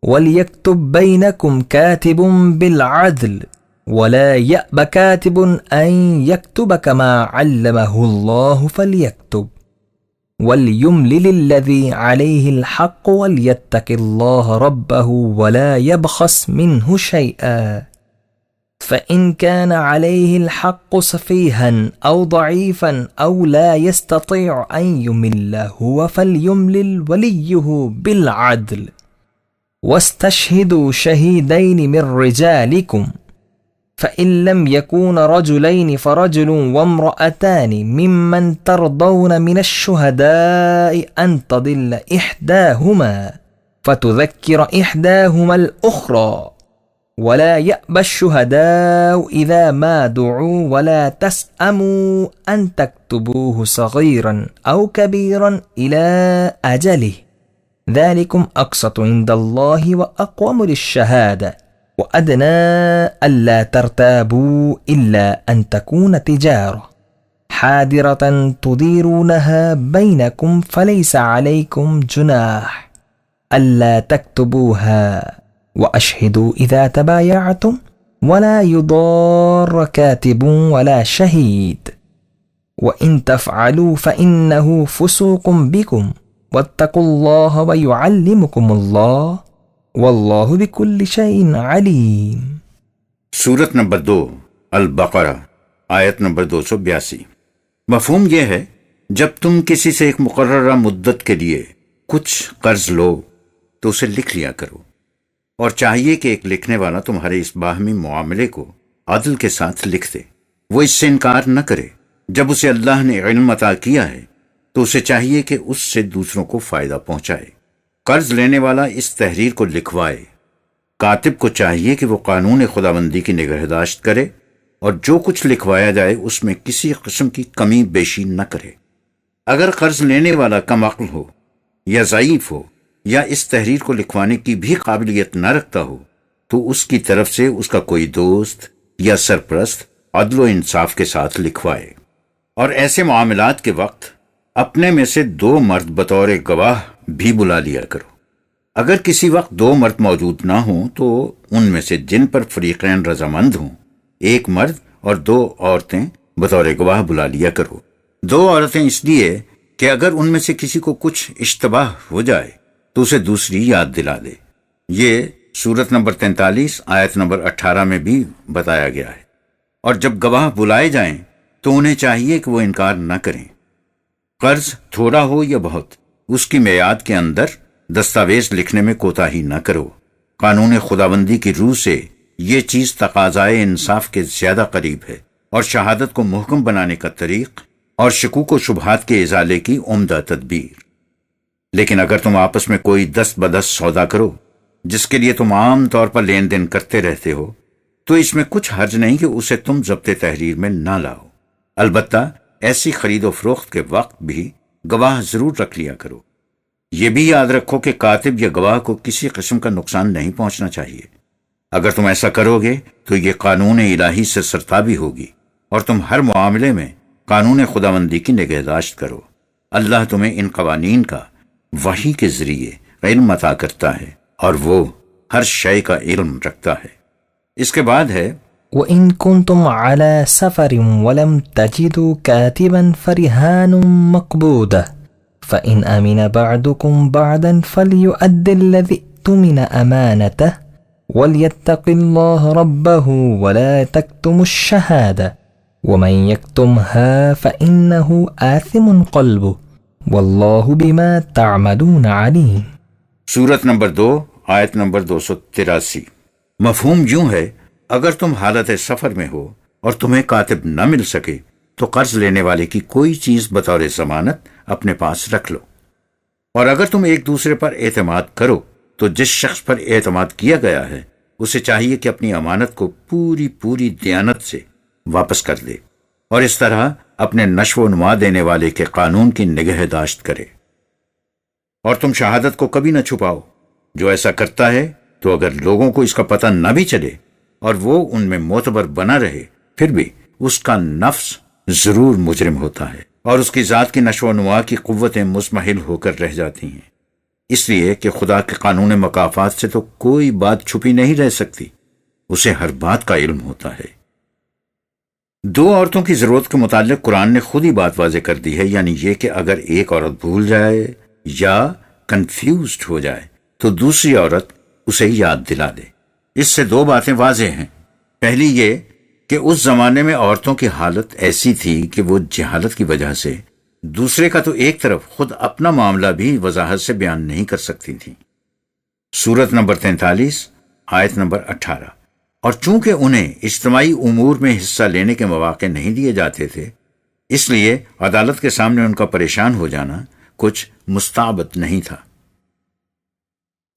وليكتب بينكم كاتب بالعدل ولا يأب كاتب أن يكتب كما علمه الله فليكتب وليملل الذي عليه الحق وليتق الله ربه ولا يبخس منه شيئا فإن كان عليه الحق سفيها أو ضعيفا أو لا يستطيع أن يمل هو فليملل وليه بالعدل واستشهدوا شهيدين من رجالكم فإن لم يكون رجلين فرجل وامرأتان ممن ترضون من الشهداء أن تضل إحداهما فتذكر إحداهما الأخرى ولا يأبى الشهداء إذا ما دعوا ولا تسأموا أن تكتبوه صغيرا أو كبيرا إلى أجله ذلكم أقسط عند الله وأقوم للشهادة وأدنى ألا ترتابوا إلا أن تكون تجارة حاضرة تديرونها بينكم فليس عليكم جناح ألا تكتبوها وأشهدوا إذا تبايعتم ولا يضار كاتب ولا شهيد وإن تفعلوا فإنه فسوق بكم واتقوا الله ويعلمكم الله واللہ بکل شیء علیم۔ سورت نمبر 2 البقرہ آیت نمبر 282۔ مفہوم یہ ہے جب تم کسی سے ایک مقررہ مدت کے لیے کچھ قرض لو تو اسے لکھ لیا کرو، اور چاہیے کہ ایک لکھنے والا تمہارے اس باہمی معاملے کو عدل کے ساتھ لکھ دے، وہ اس سے انکار نہ کرے۔ جب اسے اللہ نے علم عطا کیا ہے تو اسے چاہیے کہ اس سے دوسروں کو فائدہ پہنچائے۔ قرض لینے والا اس تحریر کو لکھوائے، کاتب کو چاہیے کہ وہ قانون خداوندی کی نگہداشت کرے اور جو کچھ لکھوایا جائے اس میں کسی قسم کی کمی بیشی نہ کرے۔ اگر قرض لینے والا کم عقل ہو یا ضعیف ہو یا اس تحریر کو لکھوانے کی بھی قابلیت نہ رکھتا ہو تو اس کی طرف سے اس کا کوئی دوست یا سرپرست عدل و انصاف کے ساتھ لکھوائے۔ اور ایسے معاملات کے وقت اپنے میں سے 2 مرد بطور گواہ بھی بلا لیا کرو۔ اگر کسی وقت 2 مرد موجود نہ ہوں تو ان میں سے جن پر فریقین رضامند ہوں 1 مرد اور 2 عورتیں بطور گواہ بلا لیا کرو۔ 2 عورتیں اس لیے کہ اگر ان میں سے کسی کو کچھ اشتباہ ہو جائے تو اسے دوسری یاد دلا دے۔ یہ سورت نمبر 43 آیت نمبر 18 میں بھی بتایا گیا ہے۔ اور جب گواہ بلائے جائیں تو انہیں چاہیے کہ وہ انکار نہ کریں۔ قرض تھوڑا ہو یا بہت، اس کی میعاد کے اندر دستاویز لکھنے میں کوتاہی نہ کرو۔ قانون خداوندی کی روح سے یہ چیز تقاضائے انصاف کے زیادہ قریب ہے اور شہادت کو محکم بنانے کا طریق اور شکوک و شبہات کے ازالے کی عمدہ تدبیر۔ لیکن اگر تم آپس میں کوئی دست بدست سودا کرو جس کے لیے تم عام طور پر لین دین کرتے رہتے ہو تو اس میں کچھ حرج نہیں کہ اسے تم ضبط تحریر میں نہ لاؤ۔ البتہ ایسی خرید و فروخت کے وقت بھی گواہ ضرور رکھ لیا کرو۔ یہ بھی یاد رکھو کہ کاتب یا گواہ کو کسی قسم کا نقصان نہیں پہنچنا چاہیے۔ اگر تم ایسا کرو گے تو یہ قانون الہی سے سرتابی ہوگی اور تم ہر معاملے میں قانون خداوندی کی نگہداشت کرو۔ اللہ تمہیں ان قوانین کا وحی کے ذریعے علم عطا کرتا ہے اور وہ ہر شے کا علم رکھتا ہے۔ اس کے بعد ہے وَإِن كُنتُمْ عَلَى سَفَرٍ وَلَمْ تَجِدُوا كَاتِبًا فَرِهَانٌ مَقْبُودَةٌ فَإِنْ أَمِنَ بَعْضُكُمْ بَعْضًا فَلْيُؤَدِّ الَّذِي اؤْتُمِنَ أَمَانَتَهُ وَلْيَتَّقِ اللَّهَ رَبَّهُ وَلَا تَكْتُمُوا الشَّهَادَةَ وَمَنْ يَكْتُمْهَا فَإِنَّهُ آثِمٌ قَلْبُهُ وَاللَّهُ بِمَا تَعْمَلُونَ عَلِيمٌ۔ سورت نمبر 2 آیت نمبر 283۔ مفہوم یوں ہے اگر تم حالت سفر میں ہو اور تمہیں کاتب نہ مل سکے تو قرض لینے والے کی کوئی چیز بطور ضمانت اپنے پاس رکھ لو، اور اگر تم ایک دوسرے پر اعتماد کرو تو جس شخص پر اعتماد کیا گیا ہے اسے چاہیے کہ اپنی امانت کو پوری دیانت سے واپس کر دے اور اس طرح اپنے نشو و نما دینے والے کے قانون کی نگہداشت کرے۔ اور تم شہادت کو کبھی نہ چھپاؤ۔ جو ایسا کرتا ہے تو اگر لوگوں کو اس کا پتہ نہ بھی چلے اور وہ ان میں معتبر بنا رہے پھر بھی اس کا نفس ضرور مجرم ہوتا ہے اور اس کی ذات کی نشو و نما کی قوتیں مضمحل ہو کر رہ جاتی ہیں، اس لیے کہ خدا کے قانون مکافات سے تو کوئی بات چھپی نہیں رہ سکتی، اسے ہر بات کا علم ہوتا ہے۔ 2 عورتوں کی ضرورت کے متعلق قرآن نے خود ہی بات واضح کر دی ہے، یعنی یہ کہ اگر ایک عورت بھول جائے یا کنفیوزڈ ہو جائے تو دوسری عورت اسے یاد دلا دے۔ اس سے 2 باتیں واضح ہیں۔ پہلی یہ کہ اس زمانے میں عورتوں کی حالت ایسی تھی کہ وہ جہالت کی وجہ سے دوسرے کا تو ایک طرف خود اپنا معاملہ بھی وضاحت سے بیان نہیں کر سکتی تھیں۔ سورت نمبر 43 آیت نمبر 18۔ اور چونکہ انہیں اجتماعی امور میں حصہ لینے کے مواقع نہیں دیے جاتے تھے اس لیے عدالت کے سامنے ان کا پریشان ہو جانا کچھ مستعبد نہیں تھا۔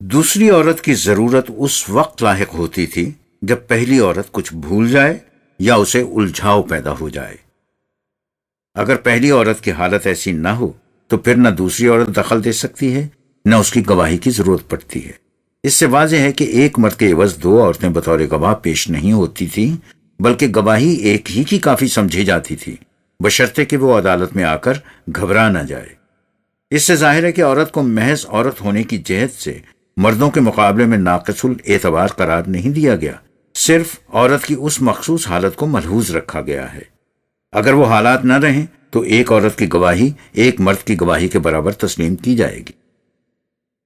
دوسری عورت کی ضرورت اس وقت لاحق ہوتی تھی جب پہلی عورت کچھ بھول جائے یا اسے الجھاؤ پیدا ہو جائے۔ اگر پہلی عورت کی حالت ایسی نہ ہو تو پھر نہ دوسری عورت دخل دے سکتی ہے نہ اس کی گواہی کی ضرورت پڑتی ہے۔ اس سے واضح ہے کہ ایک مرد کے عوض دو عورتیں بطور گواہ پیش نہیں ہوتی تھیں، بلکہ گواہی ایک ہی کی کافی سمجھی جاتی تھی، بشرطے کہ وہ عدالت میں آ کر گھبرا نہ جائے۔ اس سے ظاہر ہے کہ عورت کو محض عورت ہونے کی جہت سے مردوں کے مقابلے میں ناقص الاعتبار قرار نہیں دیا گیا، صرف عورت کی اس مخصوص حالت کو ملحوظ رکھا گیا ہے۔ اگر وہ حالات نہ رہیں تو ایک عورت کی گواہی ایک مرد کی گواہی کے برابر تسلیم کی جائے گی۔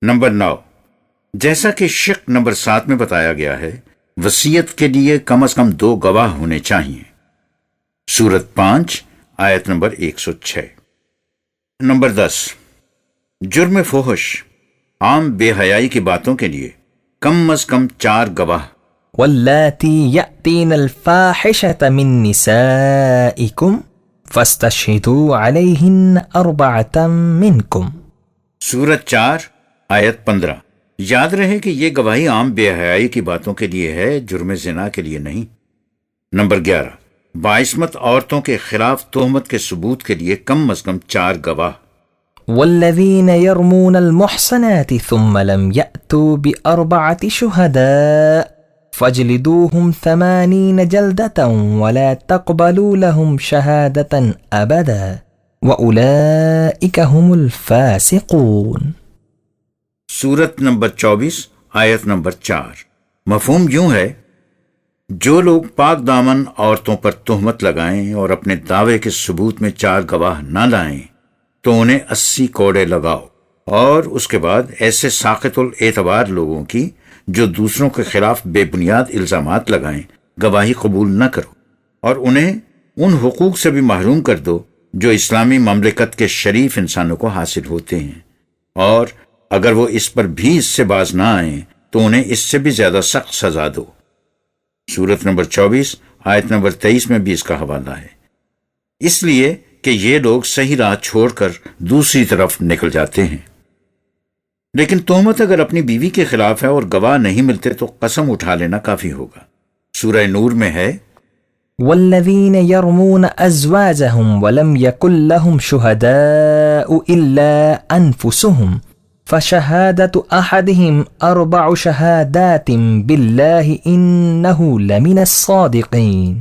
نمبر 9، جیسا کہ شق نمبر 7 میں بتایا گیا ہے، وصیت کے لیے کم از کم 2 گواہ ہونے چاہیے۔ سورت 5 آیت نمبر 106۔ نمبر 10، جرم فحش، عام بے حیائی کی باتوں کے لیے کم از کم 4 گواہ۔ واللاتی یأتین الفاحشة من نسائکم فاستشہدوا علیہن 4 منکم۔ سورت 4 آیت 15۔ یاد رہے کہ یہ گواہی عام بے حیائی کی باتوں کے لیے ہے، جرم زنا کے لیے نہیں۔ نمبر 11، باعصمت عورتوں کے خلاف تہمت کے ثبوت کے لیے کم از کم 4 گواہ۔ والذین یرمون المحصنات ثم لم یأتوا ب4 شہداء فاجلدوهم 80 جلدة ولا تقبلوا لهم شهادة أبدا وأولئك هم الفاسقون۔ سورت نمبر 24 آیت نمبر 4۔ مفہوم یوں ہے، جو لوگ پاک دامن عورتوں پر تہمت لگائیں اور اپنے دعوے کے ثبوت میں 4 گواہ نہ لائیں تو انہیں 80 کوڑے لگاؤ، اور اس کے بعد ایسے ساقط الاعتبار لوگوں کی جو دوسروں کے خلاف بے بنیاد الزامات لگائیں گواہی قبول نہ کرو، اور انہیں ان حقوق سے بھی محروم کر دو جو اسلامی مملکت کے شریف انسانوں کو حاصل ہوتے ہیں، اور اگر وہ اس پر بھی اس سے باز نہ آئیں تو انہیں اس سے بھی زیادہ سخت سزا دو۔ سورت نمبر 24 آیت نمبر 23 میں بھی اس کا حوالہ ہے، اس لیے کہ یہ لوگ صحیح راہ چھوڑ کر دوسری طرف نکل جاتے ہیں۔ لیکن تہمت اگر اپنی بیوی کے خلاف ہے اور گواہ نہیں ملتے تو قسم اٹھا لینا کافی ہوگا۔ سورہ نور میں ہے، والذین یرمون ازواجهم ولم یکن لهم شہداء الا انفسهم فشهادة احدهم 4 شهادات بالله انه لمن الصادقین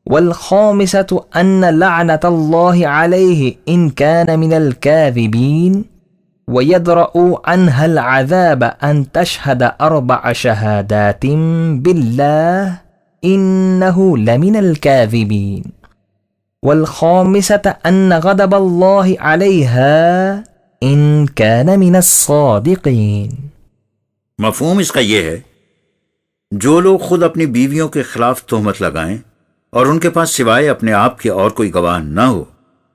والخامسة ان لعنة الله عليه ان كان من الكاذبین وَيَدْرَأُ عَنْهَا الْعَذَابَ أَنْ تَشْهَدَ 4 شَهَادَاتٍ بِاللَّهِ إِنَّهُ لَمِنَ الْكَاذِبِينَ وَالْخَامِسَةَ أَنَّ غَضَبَ اللَّهِ عَلَيْهَا إِنْ كَانَ مِنَ الصَّادِقِينَ۔ مفہوم اس کا یہ ہے، جو لوگ خود اپنی بیویوں کے خلاف تہمت لگائیں اور ان کے پاس سوائے اپنے آپ کے اور کوئی گواہ نہ ہو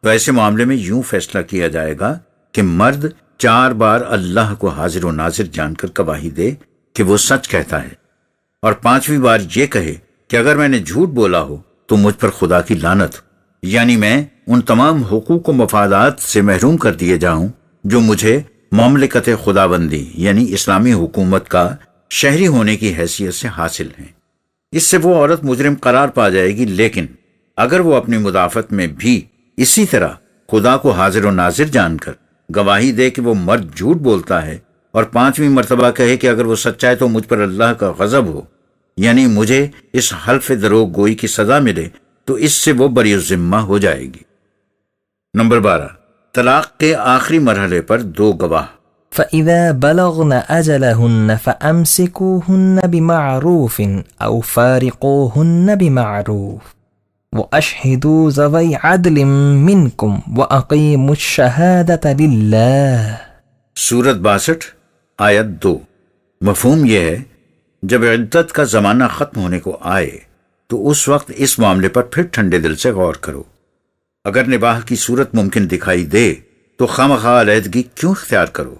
تو ایسے معاملے میں یوں فیصلہ کیا جائے گا کہ مرد 4 بار اللہ کو حاضر و ناظر جان کر گواہی دے کہ وہ سچ کہتا ہے، اور 5ویں بار یہ کہے کہ اگر میں نے جھوٹ بولا ہو تو مجھ پر خدا کی لعنت ہو، یعنی میں ان تمام حقوق و مفادات سے محروم کر دیے جاؤں جو مجھے مملکت خداوندی یعنی اسلامی حکومت کا شہری ہونے کی حیثیت سے حاصل ہیں۔ اس سے وہ عورت مجرم قرار پا جائے گی، لیکن اگر وہ اپنی مدافعت میں بھی اسی طرح خدا کو حاضر و ناظر جان کر گواہی دے کہ وہ مرد جھوٹ بولتا ہے، اور 5ویں مرتبہ کہے کہ اگر وہ سچا ہے تو مجھ پر اللہ کا غضب ہو، یعنی مجھے اس حلف دروغ گوئی کی سزا ملے، تو اس سے وہ بری الذمہ ہو جائے گی۔ نمبر 12، طلاق کے آخری مرحلے پر 2 گواہ۔ فَإِذَا بَلَغْنَ أَجَلَهُنَّ فَأَمْسِكُوهُنَّ بِمَعْرُوفٍ أَوْ فَارِقُوهُنَّ بِمَعْرُوفٍ وَأَشْهِدُوا ذَوَيْ عَدْلٍ مِّنْكُمْ وَأَقِيمُوا الشَّهَادَةَ لِلَّهِ۔ سورت 62 آیت 2۔ مفہوم یہ ہے، جب عدت کا زمانہ ختم ہونے کو آئے تو اس وقت اس معاملے پر پھر ٹھنڈے دل سے غور کرو۔ اگر نباہ کی صورت ممکن دکھائی دے تو خواہ علیحدگی کیوں اختیار کرو؟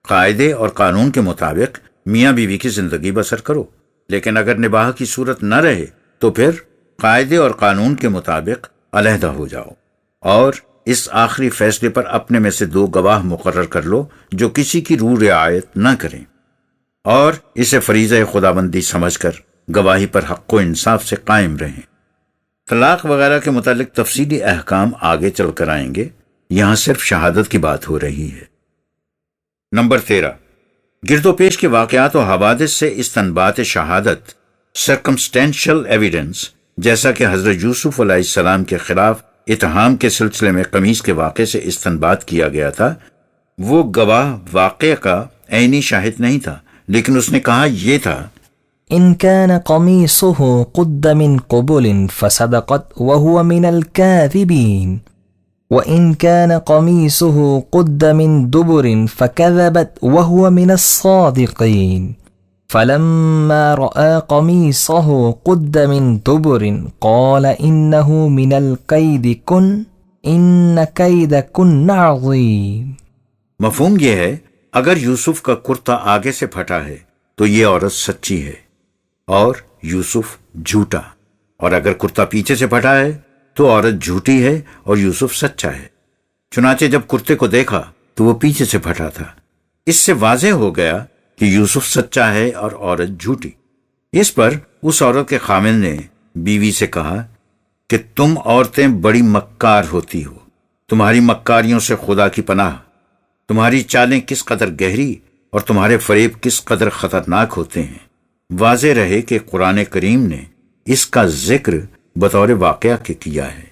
قاعدے اور قانون کے مطابق میاں بیوی کی زندگی بسر کرو، لیکن اگر نباہ کی صورت نہ رہے تو پھر قاعدے اور قانون کے مطابق علیحدہ ہو جاؤ، اور اس آخری فیصلے پر اپنے میں سے 2 گواہ مقرر کر لو جو کسی کی روح رعایت نہ کریں، اور اسے فریضہ خداوندی سمجھ کر گواہی پر حق و انصاف سے قائم رہیں۔ طلاق وغیرہ کے متعلق تفصیلی احکام آگے چل کر آئیں گے، یہاں صرف شہادت کی بات ہو رہی ہے۔ نمبر 13، گرد و پیش کے واقعات و حوادث سے استنباط شہادت سرکمسٹینشل ایویڈنس، جیسا کہ حضرت یوسف علیہ السلام کے خلاف اتہام کے سلسلے میں قمیص کے واقعے سے استنباط کیا گیا تھا، وہ گواہ واقعے کا عینی شاہد نہیں تھا، لیکن اس نے کہا یہ تھا إن كان قميصه قد من قبل فصدقت وهو من الكاذبين وإن كان قميصه قد من دبر فكذبت وهو من الصادقين فلما رأى قميصه قد من دبر قال إنه من الكيدكن إن كيدكن عظيم۔ مفہوم یہ ہے اگر یوسف کا کرتا آگے سے پھٹا ہے تو یہ عورت سچی ہے اور یوسف جھوٹا، اور اگر کرتا پیچھے سے پھٹا ہے تو عورت جھوٹی ہے اور یوسف سچا ہے۔ چنانچہ جب کرتے کو دیکھا تو وہ پیچھے سے پھٹا تھا۔ اس سے واضح ہو گیا کہ یوسف سچا ہے اور عورت جھوٹی۔ اس پر اس عورت کے خامن نے بیوی سے کہا کہ تم عورتیں بڑی مکار ہوتی ہو، تمہاری مکاریوں سے خدا کی پناہ، تمہاری چالیں کس قدر گہری اور تمہارے فریب کس قدر خطرناک ہوتے ہیں۔ واضح رہے کہ قرآن کریم نے اس کا ذکر بطور واقعہ کے کیا ہے۔